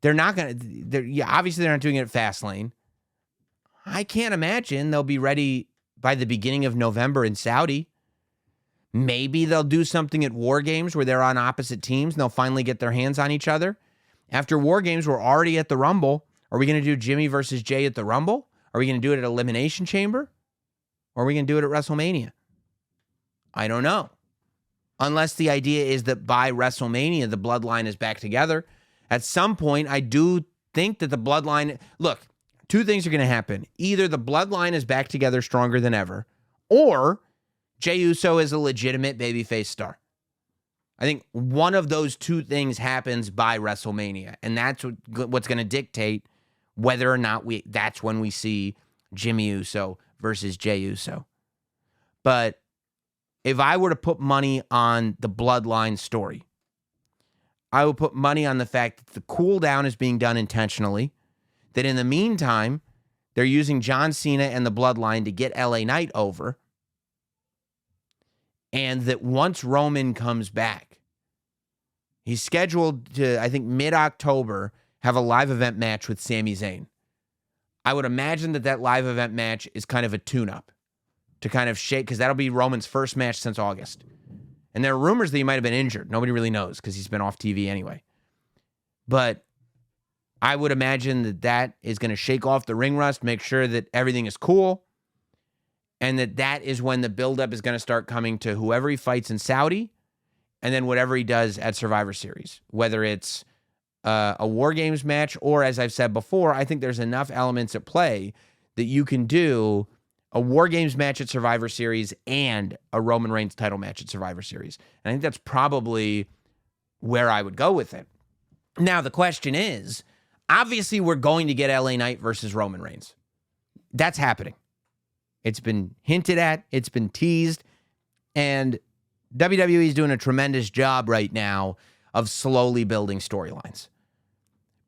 they're not going to, obviously they're not doing it at Fastlane. I can't imagine they'll be ready by the beginning of November in Saudi. Maybe they'll do something at War Games where they're on opposite teams and they'll finally get their hands on each other. After War Games, we're already at the Rumble. Are we going to do Jimmy versus Jey at the Rumble? Are we going to do it at Elimination Chamber? Or are we going to do it at WrestleMania? I don't know. Unless the idea is that by WrestleMania, the bloodline is back together. At some point, I do think that the bloodline... Look, 2 things are going to happen. Either the bloodline is back together stronger than ever, or Jey Uso is a legitimate babyface star. I think one of those 2 things happens by WrestleMania, and that's what's going to dictate whether or not that's when we see Jimmy Uso versus Jey Uso. But if I were to put money on the bloodline story, I would put money on the fact that the cool down is being done intentionally, that in the meantime, they're using John Cena and the bloodline to get LA Knight over, and that once Roman comes back, he's scheduled to, I think, mid-October, have a live event match with Sami Zayn. I would imagine that live event match is kind of a tune-up to kind of shake, because that'll be Roman's first match since August. And there are rumors that he might have been injured. Nobody really knows because he's been off TV anyway. But I would imagine that is going to shake off the ring rust, make sure that everything is cool, and that is when the buildup is going to start coming to whoever he fights in Saudi, and then whatever he does at Survivor Series, whether it's a War Games match, or as I've said before, I think there's enough elements at play that you can do a War Games match at Survivor Series and a Roman Reigns title match at Survivor Series. And I think that's probably where I would go with it. Now, the question is, obviously we're going to get LA Knight versus Roman Reigns. That's happening. It's been hinted at, it's been teased, and WWE is doing a tremendous job right now of slowly building storylines.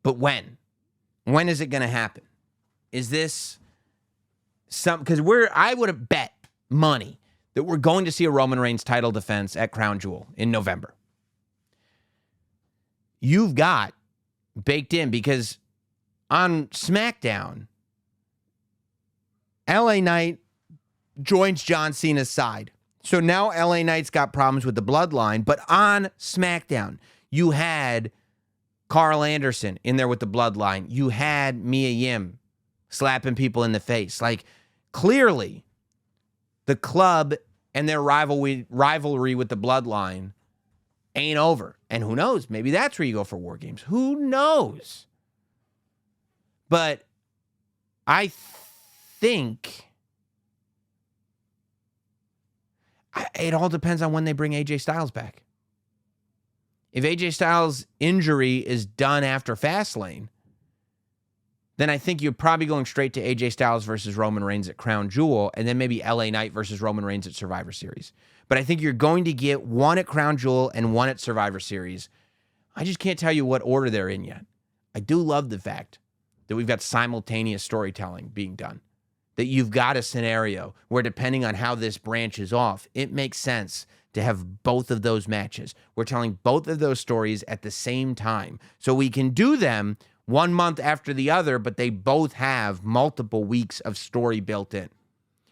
But when? When is it going to happen? Is this because I would have bet money that we're going to see a Roman Reigns title defense at Crown Jewel in November. You've got baked in, because on SmackDown, LA Knight joins John Cena's side. So now LA Knight's got problems with the bloodline, but on SmackDown, you had Carl Anderson in there with the bloodline. You had Mia Yim slapping people in the face. Like, clearly, the club and their rivalry with the bloodline ain't over. And who knows? Maybe that's where you go for War Games. Who knows? But I think it all depends on when they bring AJ Styles back. If AJ Styles' injury is done after Fastlane, then I think you're probably going straight to AJ Styles versus Roman Reigns at Crown Jewel, and then maybe LA Knight versus Roman Reigns at Survivor Series. But I think you're going to get one at Crown Jewel and one at Survivor Series. I just can't tell you what order they're in yet. I do love the fact that we've got simultaneous storytelling being done. That you've got a scenario where, depending on how this branches off, it makes sense to have both of those matches. We're telling both of those stories at the same time. So we can do them 1 month after the other, but they both have multiple weeks of story built in.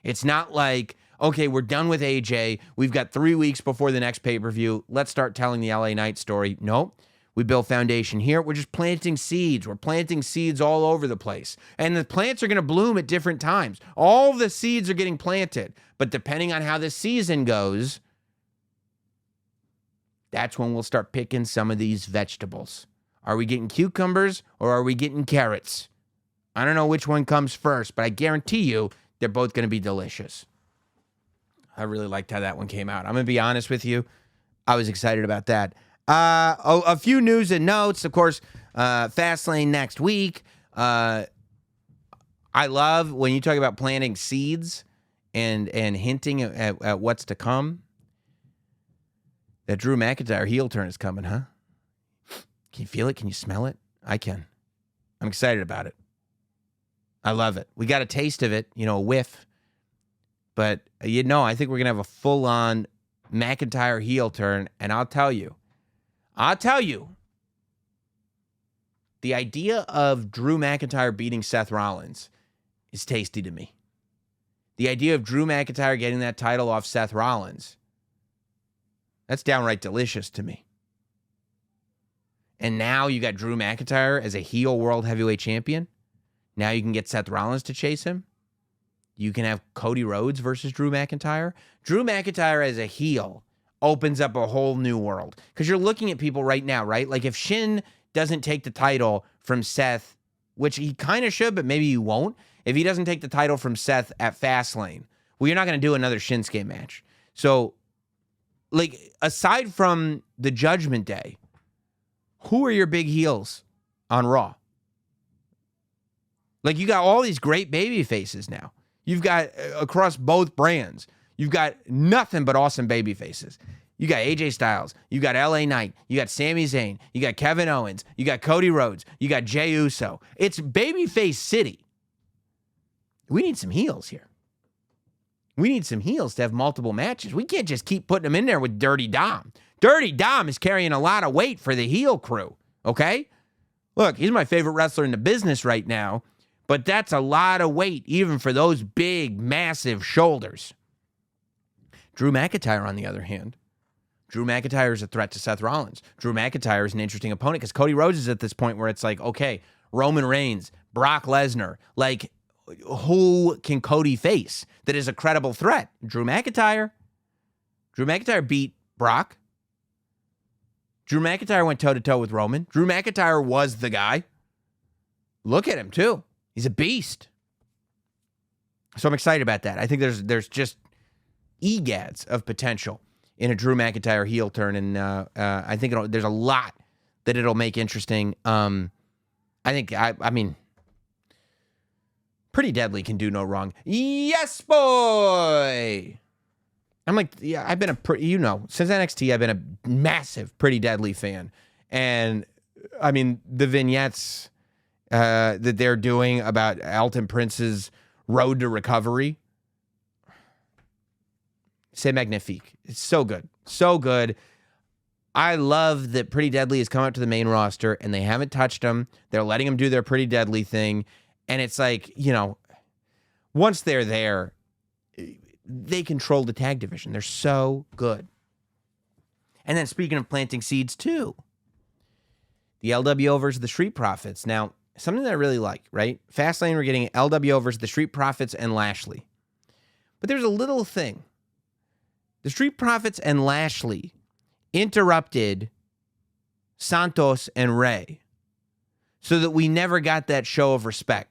It's not like, okay, we're done with AJ. We've got 3 weeks before the next pay-per-view. Let's start telling the LA Knight story. Nope. We build foundation here. We're just planting seeds. We're planting seeds all over the place. And the plants are going to bloom at different times. All the seeds are getting planted. But depending on how the season goes, that's when we'll start picking some of these vegetables. Are we getting cucumbers or are we getting carrots? I don't know which one comes first, but I guarantee you they're both going to be delicious. I really liked how that one came out. I'm going to be honest with you. I was excited about that. A few news and notes. Of course, Fastlane next week. I love when you talk about planting seeds and hinting at what's to come. That Drew McIntyre heel turn is coming, huh? Can you feel it? Can you smell it? I can. I'm excited about it. I love it. We got a taste of it, a whiff. But, I think we're going to have a full-on McIntyre heel turn. And I'll tell you, the idea of Drew McIntyre beating Seth Rollins is tasty to me. The idea of Drew McIntyre getting that title off Seth Rollins, that's downright delicious to me. And now you got Drew McIntyre as a heel world heavyweight champion. Now you can get Seth Rollins to chase him. You can have Cody Rhodes versus Drew McIntyre. Drew McIntyre as a heel opens up a whole new world. Because you're looking at people right now, right? Like if Shin doesn't take the title from Seth, which he kind of should, but maybe he won't. If he doesn't take the title from Seth at Fastlane, well, you're not going to do another Shinsuke match. So, aside from the Judgment Day, who are your big heels on Raw? You got all these great baby faces now. You've got, across both brands, you've got nothing but awesome baby faces. You got AJ Styles. You got LA Knight. You got Sami Zayn. You got Kevin Owens. You got Cody Rhodes. You got Jey Uso. It's babyface city. We need some heels here. We need some heels to have multiple matches. We can't just keep putting them in there with Dirty Dom. Dirty Dom is carrying a lot of weight for the heel crew, okay? Look, he's my favorite wrestler in the business right now, but that's a lot of weight even for those big, massive shoulders. Drew McIntyre, on the other hand, Drew McIntyre is a threat to Seth Rollins. Drew McIntyre is an interesting opponent because Cody Rhodes is at this point where it's like, okay, Roman Reigns, Brock Lesnar, who can Cody face that is a credible threat? Drew McIntyre. Drew McIntyre beat Brock. Drew McIntyre went toe-to-toe with Roman. Drew McIntyre was the guy. Look at him, too. He's a beast. So I'm excited about that. I think there's just egads of potential in a Drew McIntyre heel turn, and I think there's a lot that it'll make interesting. I mean, Pretty Deadly can do no wrong. Yes, boy! I'm like, yeah, I've been since NXT, I've been a massive Pretty Deadly fan. And, I mean, the vignettes that they're doing about Elton Prince's road to recovery, c'est magnifique. It's so good. So good. I love that Pretty Deadly has come up to the main roster, and they haven't touched them. They're letting them do their Pretty Deadly thing. And it's like, once they're there, they control the tag division. They're so good. And then speaking of planting seeds too, the LWO versus the Street Profits. Now, something that I really like, right? Fastlane, we're getting LWO versus the Street Profits and Lashley. But there's a little thing. The Street Profits and Lashley interrupted Santos and Rey so that we never got that show of respect,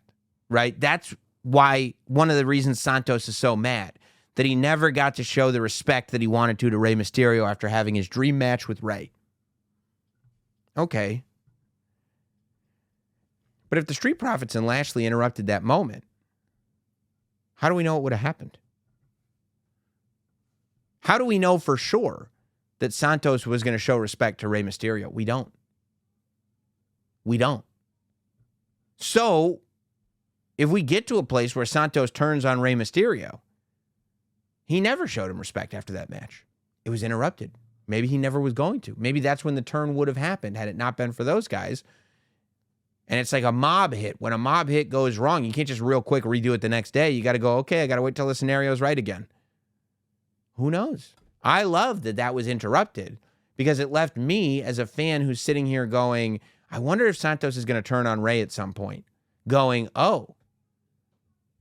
right? That's why one of the reasons Santos is so mad, that he never got to show the respect that he wanted to Rey Mysterio after having his dream match with Rey. Okay. But if the Street Profits and Lashley interrupted that moment, how do we know it would have happened? How do we know for sure that Santos was going to show respect to Rey Mysterio? We don't. We don't. So, if we get to a place where Santos turns on Rey Mysterio, he never showed him respect after that match. It was interrupted. Maybe he never was going to. Maybe that's when the turn would have happened had it not been for those guys. And it's like a mob hit. When a mob hit goes wrong, you can't just real quick redo it the next day. You got to go, okay, I got to wait till the scenario's right again. Who knows? I love that that was interrupted because it left me as a fan who's sitting here going, I wonder if Santos is going to turn on Rey at some point. Going, oh,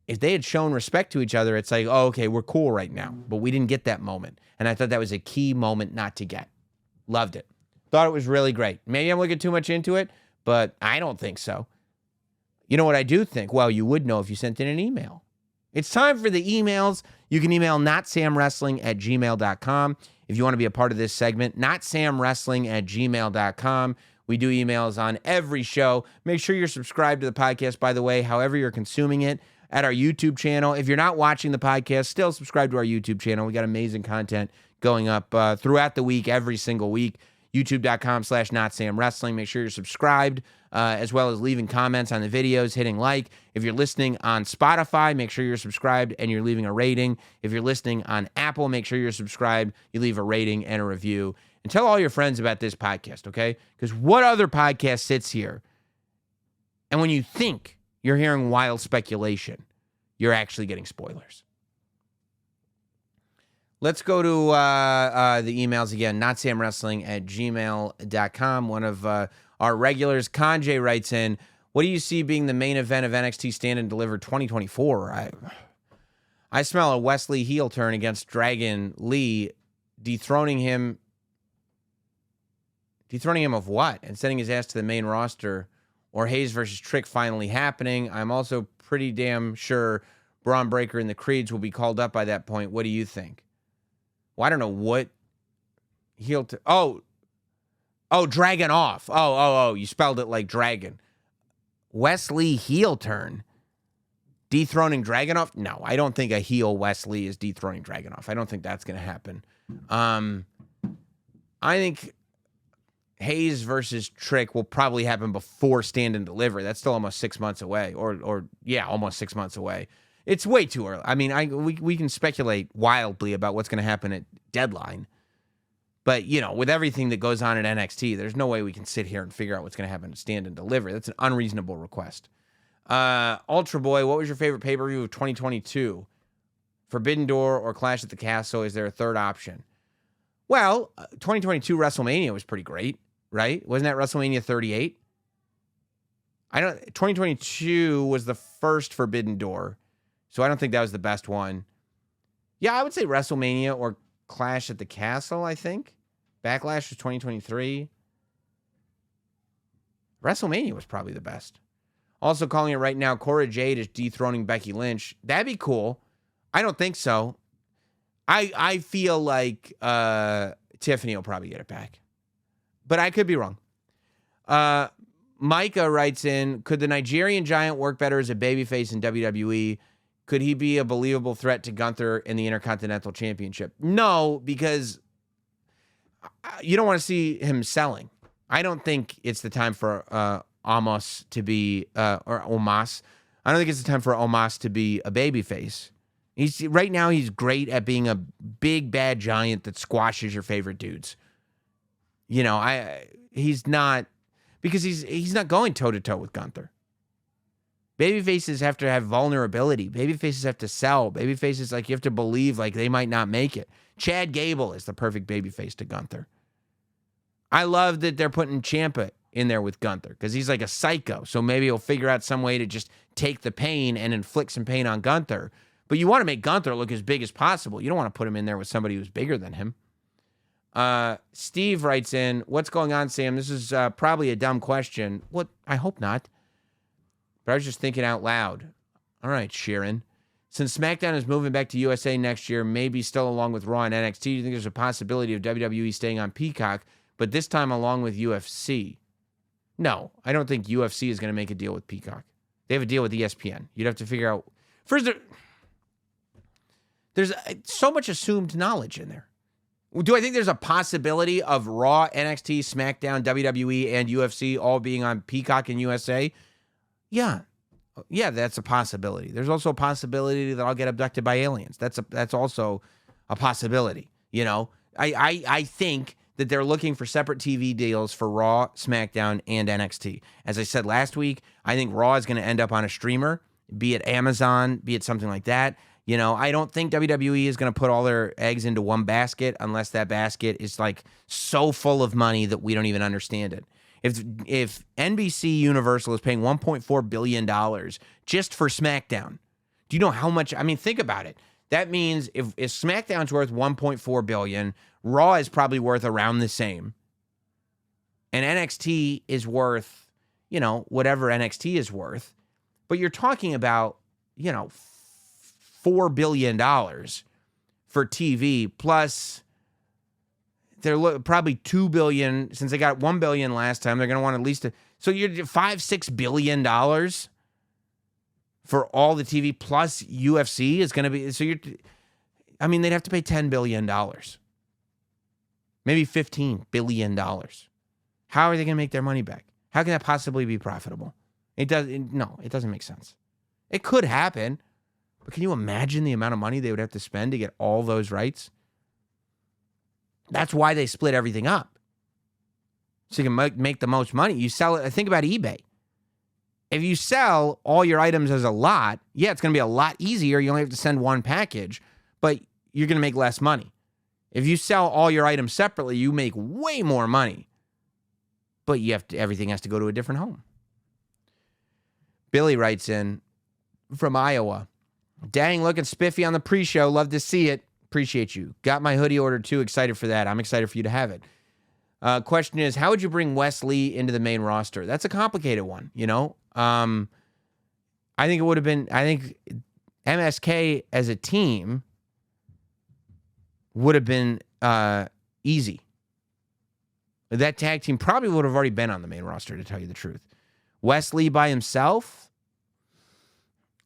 if they had shown respect to each other, it's like, oh, okay, we're cool right now. But we didn't get that moment. And I thought that was a key moment not to get. Loved it. Thought it was really great. Maybe I'm looking too much into it, but I don't think so. You know what I do think? Well, you would know if you sent in an email. It's time for the emails. You can email notsamwrestling@gmail.com if you want to be a part of this segment. Notsamwrestling@gmail.com. We do emails on every show. Make sure you're subscribed to the podcast, by the way, however you're consuming it, at our YouTube channel. If you're not watching the podcast, still subscribe to our YouTube channel. We got amazing content going up throughout the week, every single week. YouTube.com/NotSamWrestling. Make sure you're subscribed, as well as leaving comments on the videos, hitting like. If you're listening on Spotify, make sure you're subscribed and you're leaving a rating. If you're listening on Apple, make sure you're subscribed, you leave a rating and a review. And tell all your friends about this podcast, okay? Because what other podcast sits here, and when you think you're hearing wild speculation, you're actually getting spoilers. Let's go to the emails again. NotSamWrestling@gmail.com. One of our regulars, Kanjay, writes in, what do you see being the main event of NXT Stand and Deliver 2024? I smell a Wesley heel turn against Dragon Lee, dethroning him of what? And sending his ass to the main roster, or Hayes versus Trick finally happening. I'm also pretty damn sure Braun Breaker and the Creeds will be called up by that point. What do you think? Well, I don't know what heel turn. Oh, Dragon off. Oh, you spelled it like dragon. Wesley heel turn. Dethroning Dragon off? No, I don't think a heel Wesley is dethroning Dragon off. I don't think that's going to happen. I think Hayes versus Trick will probably happen before Stand and Deliver. That's still almost 6 months away, or almost 6 months away. It's way too early. I mean, we can speculate wildly about what's going to happen at Deadline, but with everything that goes on at NXT, there's no way we can sit here and figure out what's going to happen at Stand and Deliver. That's an unreasonable request. Ultra Boy, what was your favorite pay-per-view of 2022? Forbidden Door or Clash at the Castle? Is there a third option? Well, 2022 WrestleMania was pretty great. Right? Wasn't that WrestleMania 38? 2022 was the first Forbidden Door, so I don't think that was the best one. Yeah, I would say WrestleMania or Clash at the Castle, I think. Backlash was 2023. WrestleMania was probably the best. Also calling it right now, Cora Jade is dethroning Becky Lynch. That'd be cool. I don't think so. I feel like Tiffany will probably get it back. But I could be wrong. Micah writes in, could the Nigerian Giant work better as a babyface in WWE? Could he be a believable threat to Gunther in the Intercontinental Championship? No, because you don't want to see him selling. I don't think it's the time for Omos to be, or Omos. I don't think it's the time for Omos to be a babyface. Right now he's great at being a big, bad giant that squashes your favorite dudes. He's not, because he's not going toe-to-toe with Gunther. Babyfaces have to have vulnerability. Babyfaces have to sell. Babyfaces, you have to believe, they might not make it. Chad Gable is the perfect babyface to Gunther. I love that they're putting Ciampa in there with Gunther, because he's like a psycho, so maybe he'll figure out some way to just take the pain and inflict some pain on Gunther. But you want to make Gunther look as big as possible. You don't want to put him in there with somebody who's bigger than him. Steve writes in, what's going on, Sam? This is probably a dumb question. What? I hope not. But I was just thinking out loud. All right, Sharon. Since SmackDown is moving back to USA next year, maybe still along with Raw and NXT, do you think there's a possibility of WWE staying on Peacock, but this time along with UFC? No, I don't think UFC is going to make a deal with Peacock. They have a deal with ESPN. You'd have to figure out. First, there's so much assumed knowledge in there. Do I think there's a possibility of Raw, NXT, SmackDown, WWE, and UFC all being on Peacock and USA? Yeah. Yeah, that's a possibility. There's also a possibility that I'll get abducted by aliens. That's also a possibility. You know, I think that they're looking for separate TV deals for Raw, SmackDown, and NXT. As I said last week, I think Raw is going to end up on a streamer, be it Amazon, be it something like that. You know, I don't think WWE is going to put all their eggs into one basket unless that basket is like so full of money that we don't even understand it. If NBC Universal is paying $1.4 billion just for SmackDown, do you know how much? I mean, think about it. That means if SmackDown's worth $1.4 billion, Raw is probably worth around the same. And NXT is worth, you know, whatever NXT is worth. But you're talking about, you know, $4 billion for TV, plus they're probably $2 billion. Since they got $1 billion last time, they're going to want at least so you're $5-6 billion for all the TV, plus UFC is going to be. So I mean, they'd have to pay $10 billion, maybe $15 billion. How are they going to make their money back? How can that possibly be profitable? It doesn't make sense. It could happen. But can you imagine the amount of money they would have to spend to get all those rights? That's why they split everything up. So you can make the most money. You sell it. Think about eBay. If you sell all your items as a lot, yeah, it's going to be a lot easier. You only have to send one package, but you're going to make less money. If you sell all your items separately, you make way more money. But everything has to go to a different home. Billy writes in from Iowa. Dang, looking spiffy on the pre-show. Love to see it. Appreciate you. Got my hoodie ordered too. Excited for that. I'm excited for you to have it. Question is, how would you bring Wes Lee into the main roster? That's a complicated one, you know? I think it would have been, I think MSK as a team would have been easy. That tag team probably would have already been on the main roster, to tell you the truth. Wes Lee by himself,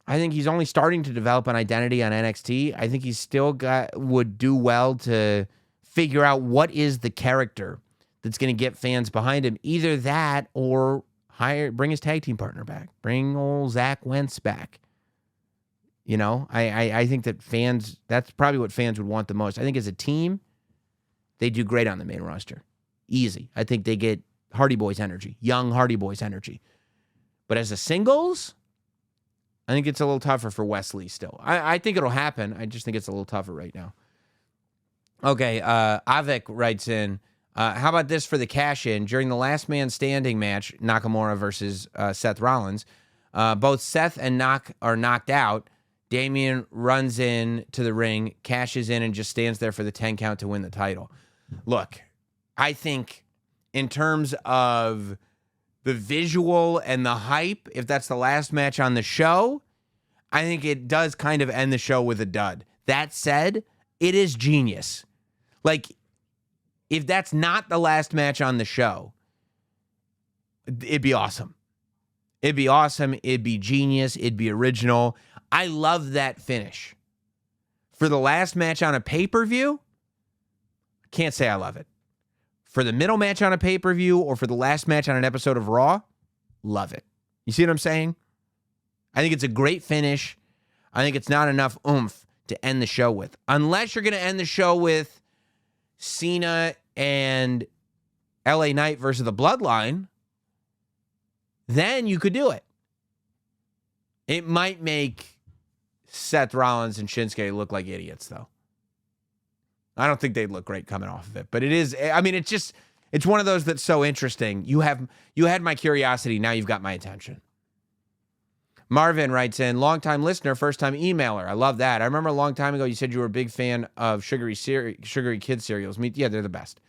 I think he's only starting to develop an identity on NXT. I think he's still would do well to figure out what is the character that's going to get fans behind him. Either that or bring his tag team partner back. Bring old Zach Wentz back. You know, I think that that's probably what fans would want the most. I think as a team, they do great on the main roster. Easy. I think they get Hardy Boys energy, young Hardy Boys energy. But as a singles, I think it's a little tougher for Wes Lee still. I think it'll happen. I just think it's a little tougher right now. Okay, Avik writes in, how about this for the cash-in? During the last man standing match, Nakamura versus Seth Rollins, both Seth and Nak are knocked out. Damian runs in to the ring, cashes in, and just stands there for the 10 count to win the title. Look, I think in terms of the visual and the hype, if that's the last match on the show, I think it does kind of end the show with a dud. That said, it is genius. Like, if that's not the last match on the show, it'd be awesome. It'd be awesome. It'd be genius. It'd be original. I love that finish. For the last match on a pay-per-view, can't say I love it. For the middle match on a pay-per-view or for the last match on an episode of Raw, love it. You see what I'm saying? I think it's a great finish. I think it's not enough oomph to end the show with. Unless you're going to end the show with Cena and LA Knight versus the Bloodline, then you could do it. It might make Seth Rollins and Shinsuke look like idiots, though. I don't think they'd look great coming off of it, but it is, I mean, it's one of those that's so interesting. You had my curiosity, now you've got my attention. Marvin writes in, longtime listener, first-time emailer. I love that. I remember a long time ago you said you were a big fan of sugary kid cereals. Yeah, they're the best.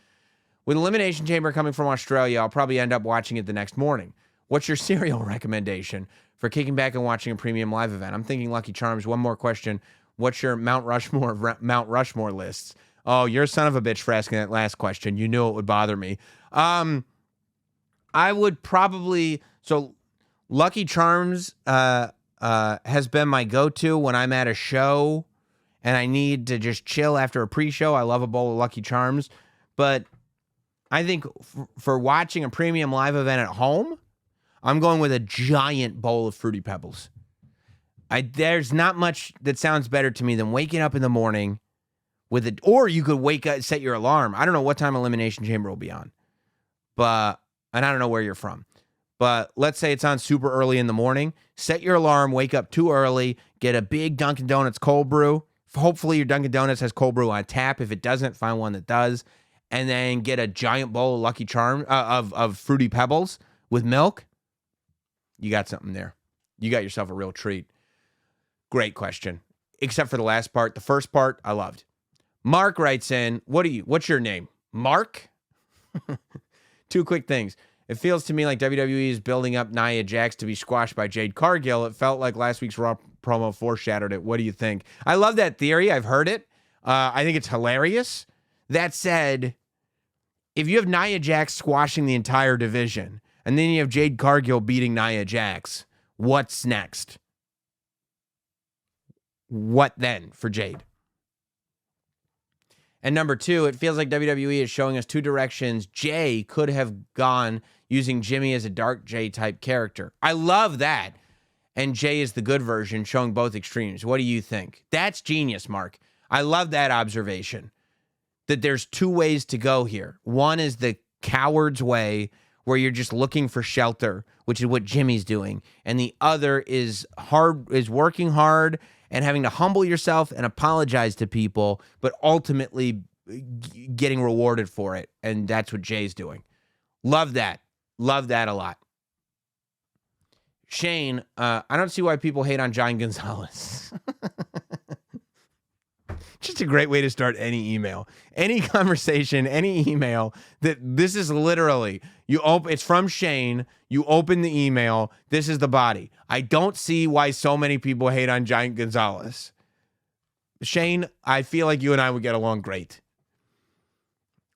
With Elimination Chamber coming from Australia, I'll probably end up watching it the next morning. What's your cereal recommendation for kicking back and watching a premium live event? I'm thinking Lucky Charms. One more question. What's your Mount Rushmore lists? Oh, you're a son of a bitch for asking that last question. You knew it would bother me. I would probably Lucky Charms has been my go-to when I'm at a show and I need to just chill after a pre-show. I love a bowl of Lucky Charms, but I think for watching a premium live event at home, I'm going with a giant bowl of Fruity Pebbles. There's not much that sounds better to me than waking up in the morning with it, or you could wake up, set your alarm. I don't know what time Elimination Chamber will be on, and I don't know where you're from, but let's say it's on super early in the morning. Set your alarm, wake up too early, get a big Dunkin' Donuts cold brew. Hopefully your Dunkin' Donuts has cold brew on tap. If it doesn't, find one that does. And then get a giant bowl of Lucky Charms, of Fruity Pebbles with milk. You got something there. You got yourself a real treat. Great question. Except for the last part. The first part, I loved. Mark writes in, what's your name? Mark? Two quick things. It feels to me like WWE is building up Nia Jax to be squashed by Jade Cargill. It felt like last week's Raw promo foreshadowed it. What do you think? I love that theory. I've heard it. I think it's hilarious. That said, if you have Nia Jax squashing the entire division, and then you have Jade Cargill beating Nia Jax, what's next? What then for Jade? And number two, it feels like WWE is showing us two directions Jay could have gone using Jimmy as a dark Jay type character. I love that. And Jay is the good version, showing both extremes. What do you think? That's genius, Mark. I love that observation. That there's two ways to go here. One is the coward's way, where you're just looking for shelter, which is what Jimmy's doing. And the other is working hard and having to humble yourself and apologize to people, but ultimately getting rewarded for it. And that's what Jay's doing. Love that. Love that a lot. Shane, I don't see why people hate on Giant Gonzalez. Just a great way to start any email, any conversation, any email. That this is literally it's from Shane. You open the email. This is the body. I don't see why so many people hate on Giant Gonzalez. Shane, I feel like you and I would get along great.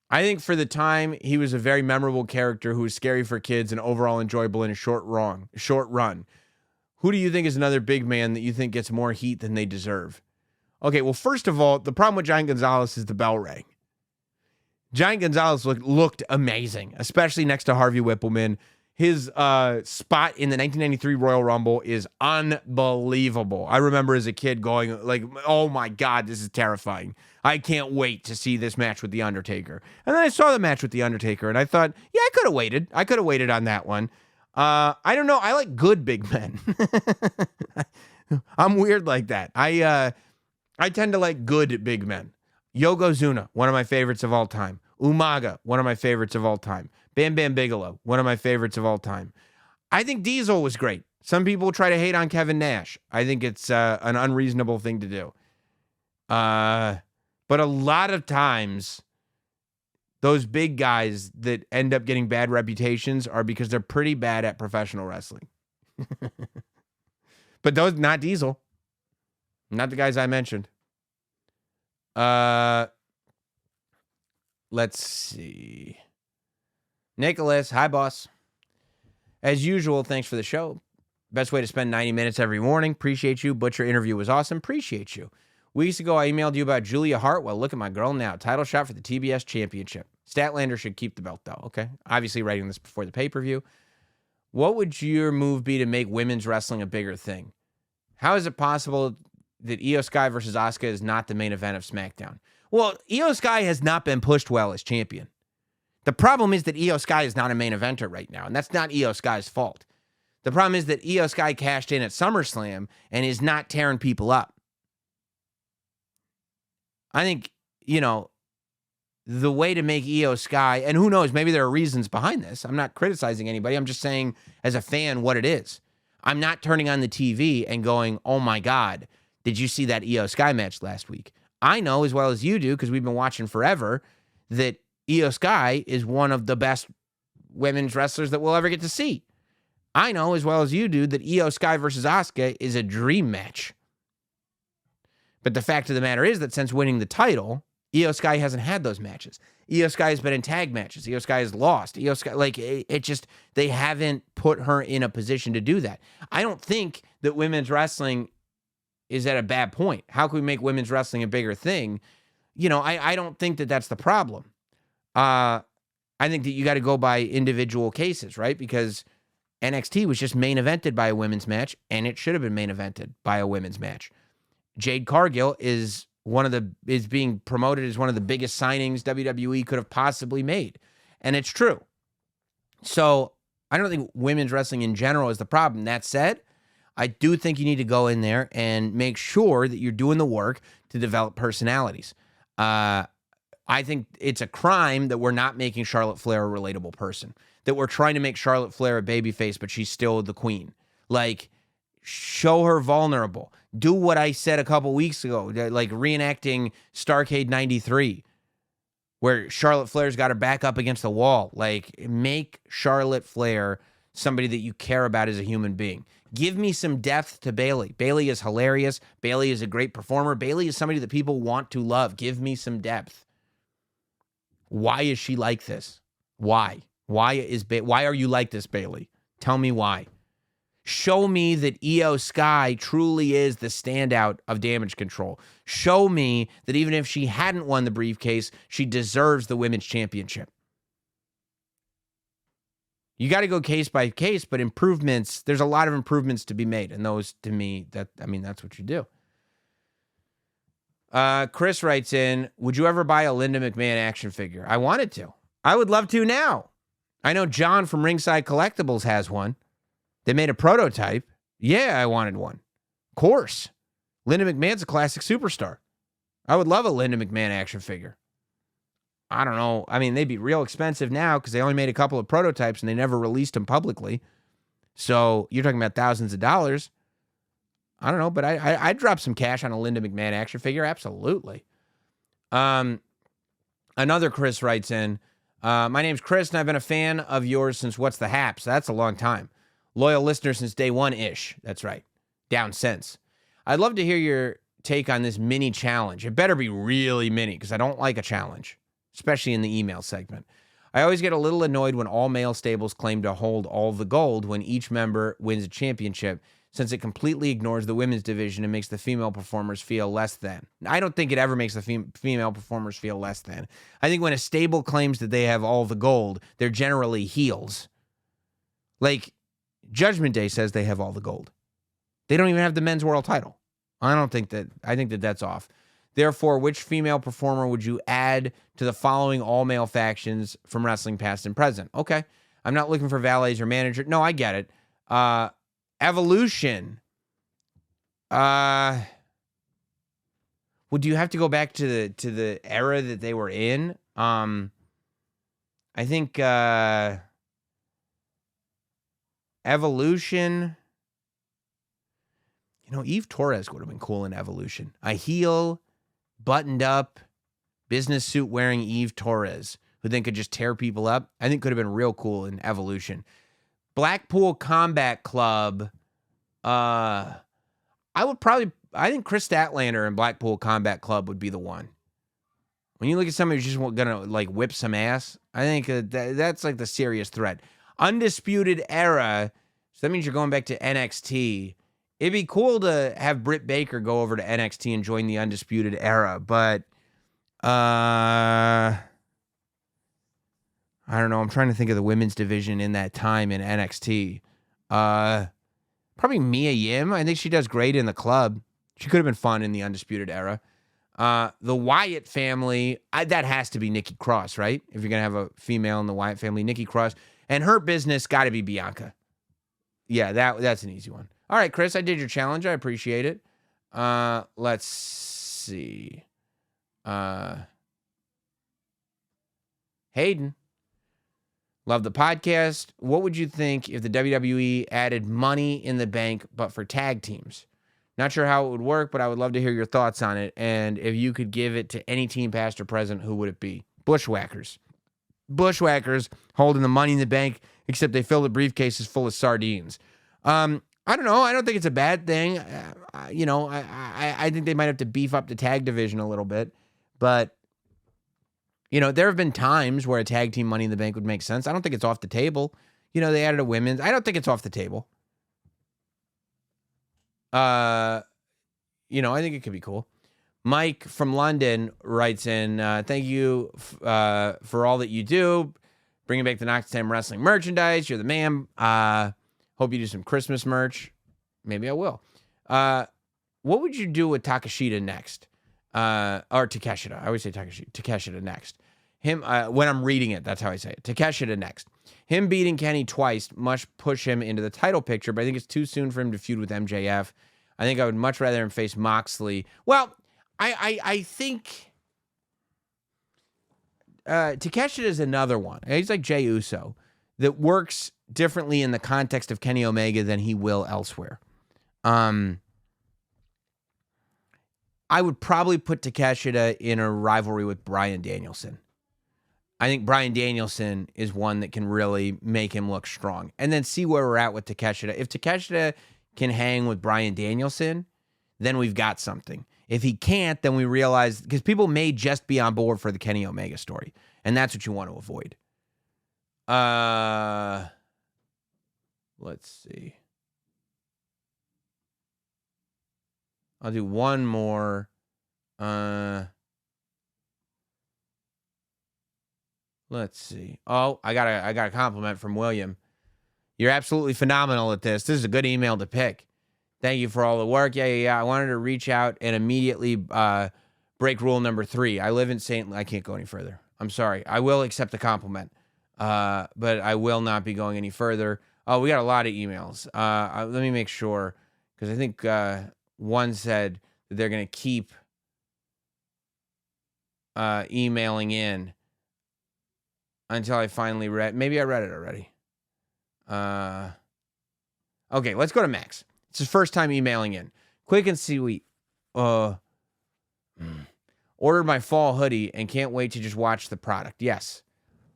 I think for the time, he was a very memorable character who was scary for kids and overall enjoyable in a short run. Who do you think is another big man that you think gets more heat than they deserve? Okay, well, first of all, the problem with Giant Gonzalez is the bell rang. Giant Gonzalez looked amazing, especially next to Harvey Whippleman. His spot in the 1993 Royal Rumble is unbelievable. I remember as a kid going like, oh my God, this is terrifying. I can't wait to see this match with The Undertaker. And then I saw the match with The Undertaker, and I thought, yeah, I could have waited. I could have waited on that one. I don't know. I like good big men. I'm weird like that. I tend to like good big men. Yokozuna, one of my favorites of all time. Umaga, one of my favorites of all time. Bam Bam Bigelow, one of my favorites of all time. I think Diesel was great. Some people try to hate on Kevin Nash. I think it's an unreasonable thing to do. But a lot of times, those big guys that end up getting bad reputations are because they're pretty bad at professional wrestling. But those, not Diesel. Not the guys I mentioned. Let's see. Nicholas, hi, boss. As usual, thanks for the show. Best way to spend 90 minutes every morning. Appreciate you. Butcher interview was awesome. Appreciate you. Weeks ago, I emailed you about Julia Hart. Well, look at my girl now. Title shot for the TBS Championship. Statlander should keep the belt, though. Okay. Obviously, writing this before the pay-per-view. What would your move be to make women's wrestling a bigger thing? How is it possible that Io Sky versus Asuka is not the main event of SmackDown? Well, Io Sky has not been pushed well as champion. The problem is that Io Sky is not a main eventer right now, and that's not Io Sky's fault. The problem is that Io Sky cashed in at SummerSlam and is not tearing people up. I think, the way to make Io Sky, and who knows, maybe there are reasons behind this. I'm not criticizing anybody. I'm just saying as a fan what it is. I'm not turning on the TV and going, oh my God, did you see that Io Sky match last week? I know as well as you do, because we've been watching forever, that Io Sky is one of the best women's wrestlers that we'll ever get to see. I know as well as you do that Io Sky versus Asuka is a dream match. But the fact of the matter is that since winning the title, Io Sky hasn't had those matches. Io Sky has been in tag matches. Io Sky has lost. Io Sky, like, it just, they haven't put her in a position to do that. I don't think that women's wrestling is at a bad point. How can we make women's wrestling a bigger thing? I don't think that that's the problem. I think that you got to go by individual cases, right? Because NXT was just main evented by a women's match, and it should have been main evented by a women's match. Jade Cargill is being promoted as one of the biggest signings WWE could have possibly made. And it's true. So I don't think women's wrestling in general is the problem. That said, I do think you need to go in there and make sure that you're doing the work to develop personalities. I think it's a crime that we're not making Charlotte Flair a relatable person, that we're trying to make Charlotte Flair a babyface, but she's still the queen. Like, show her vulnerable. Do what I said a couple weeks ago, like reenacting Starrcade 93, where Charlotte Flair's got her back up against the wall. Like, make Charlotte Flair somebody that you care about as a human being. Give me some depth to Bayley. Bayley is hilarious. Bayley is a great performer. Bayley is somebody that people want to love. Give me some depth. Why is she like this? Why? Why are you like this, Bayley? Tell me why. Show me that Io Sky truly is the standout of Damage Control. Show me that even if she hadn't won the briefcase, she deserves the women's championship. You got to go case by case, but improvements, there's a lot of improvements to be made. And those, to me, that's what you do. Chris writes in, would you ever buy a Linda McMahon action figure? I wanted to. I would love to now. I know John from Ringside Collectibles has one. They made a prototype. Yeah, I wanted one. Of course. Linda McMahon's a classic superstar. I would love a Linda McMahon action figure. I don't know. I mean, they'd be real expensive now because they only made a couple of prototypes and they never released them publicly. So you're talking about thousands of dollars. I don't know, but I'd drop some cash on a Linda McMahon action figure. Absolutely. Another Chris writes in, my name's Chris and I've been a fan of yours since What's the Haps. That's a long time. Loyal listener since day one-ish. That's right. Down since. I'd love to hear your take on this mini challenge. It better be really mini because I don't like a challenge, especially in the email segment. I always get a little annoyed when all male stables claim to hold all the gold when each member wins a championship, since it completely ignores the women's division and makes the female performers feel less than. I don't think it ever makes the female performers feel less than. I think when a stable claims that they have all the gold, they're generally heels. Like, Judgment Day says they have all the gold. They don't even have the men's world title. I think that that's off. Therefore, which female performer would you add to the following all-male factions from wrestling past and present? Okay. I'm not looking for valets or manager. No, I get it. Evolution. Would you have to go back to the era that they were in? I think Evolution. Eve Torres would have been cool in Evolution. A heel, buttoned up, business suit wearing Eve Torres, who then could just tear people up. I think could have been real cool in Evolution. Blackpool Combat Club. I think Chris Statlander and Blackpool Combat Club would be the one. When you look at somebody who's just gonna like whip some ass, I think that's like the serious threat. Undisputed Era. So that means you're going back to NXT. It'd be cool to have Britt Baker go over to NXT and join the Undisputed Era, but I don't know. I'm trying to think of the women's division in that time in NXT. Probably Mia Yim. I think she does great in the club. She could have been fun in the Undisputed Era. The Wyatt family, that has to be Nikki Cross, right? If you're going to have a female in the Wyatt family, Nikki Cross. And her business got to be Bianca. Yeah, that's an easy one. All right, Chris, I did your challenge. I appreciate it. Let's see. Hayden. Love the podcast. What would you think if the WWE added Money in the Bank, but for tag teams? Not sure how it would work, but I would love to hear your thoughts on it. And if you could give it to any team, past or present, who would it be? Bushwhackers. Bushwhackers holding the Money in the Bank, except they fill the briefcases full of sardines. I don't know. I don't think it's a bad thing. I think they might have to beef up the tag division a little bit, but There have been times where a tag team Money in the Bank would make sense. I don't think it's off the table. They added a women's. I don't think it's off the table. I think it could be cool. Mike from London writes in, thank you for all that you do. Bringing back the Notsam Wrestling merchandise. You're the man. Hope you do some Christmas merch. Maybe I will. What would you do with Takeshita next? Or Takeshita. I always say Takeshita next. Him, when I'm reading it, that's how I say it. Takeshita next. Him beating Kenny twice must push him into the title picture, but I think it's too soon for him to feud with MJF. I think I would much rather him face Moxley. Well, I think Takeshita is another one. He's like Jey Uso that works differently in the context of Kenny Omega than he will elsewhere. I would probably put Takeshita in a rivalry with Bryan Danielson. I think Bryan Danielson is one that can really make him look strong. And then see where we're at with Takeshita. If Takeshita can hang with Bryan Danielson, then we've got something. If he can't, then we realize, because people may just be on board for the Kenny Omega story. And that's what you want to avoid. Let's see. I'll do one more. Let's see. Oh, I got a compliment from William. You're absolutely phenomenal at this. This is a good email to pick. Thank you for all the work. Yeah. I wanted to reach out and immediately break rule number 3. I live in St. I can't go any further. I'm sorry. I will accept the compliment, but I will not be going any further. Oh, we got a lot of emails. Let me make sure, because I think one said that they're going to keep emailing in until I finally read. Maybe I read it already. Okay, let's go to Max. It's his first time emailing in. Quick and sweet. Ordered my fall hoodie and can't wait to just watch the product. Yes.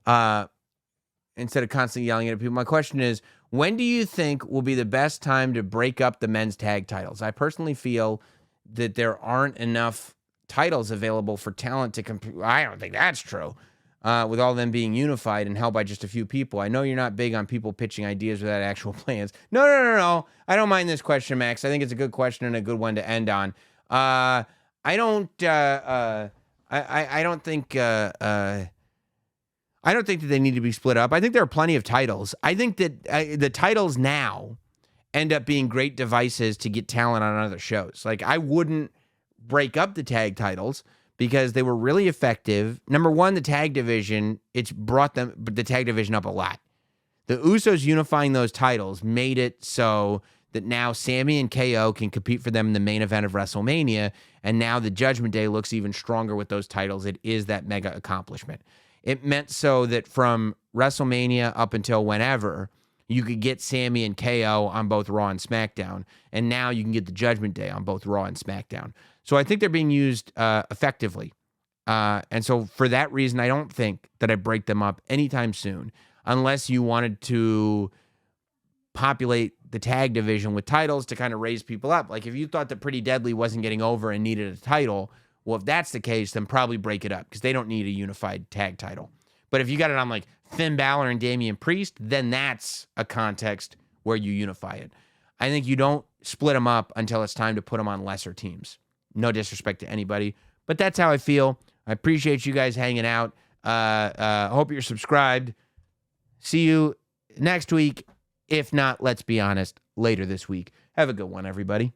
Instead of constantly yelling at people. My question is, when do you think will be the best time to break up the men's tag titles? I personally feel that there aren't enough titles available for talent to compete. I don't think that's true. With all of them being unified and held by just a few people. I know you're not big on people pitching ideas without actual plans. No. I don't mind this question, Max. I think it's a good question and a good one to end on. I don't think that they need to be split up. I think there are plenty of titles. I think that the titles now end up being great devices to get talent on other shows. Like, I wouldn't break up the tag titles, because they were really effective. Number one, the tag division, it's brought the tag division up a lot. The Usos unifying those titles made it so that now Sammy and KO can compete for them in the main event of WrestleMania, and now the Judgment Day looks even stronger with those titles. It is that mega accomplishment. It meant so that from WrestleMania up until whenever, you could get Sammy and KO on both Raw and SmackDown, and now you can get the Judgment Day on both Raw and SmackDown. So I think they're being used effectively. And so for that reason, I don't think that I break them up anytime soon, unless you wanted to populate the tag division with titles to kind of raise people up. Like, if you thought that Pretty Deadly wasn't getting over and needed a title, well, if that's the case, then probably break it up, because they don't need a unified tag title. But if you got it on like Finn Balor and Damian Priest, then that's a context where you unify it. I think you don't split them up until it's time to put them on lesser teams. No disrespect to anybody, but that's how I feel. I appreciate you guys hanging out. Hope you're subscribed. See you next week. If not, let's be honest, later this week. Have a good one, everybody.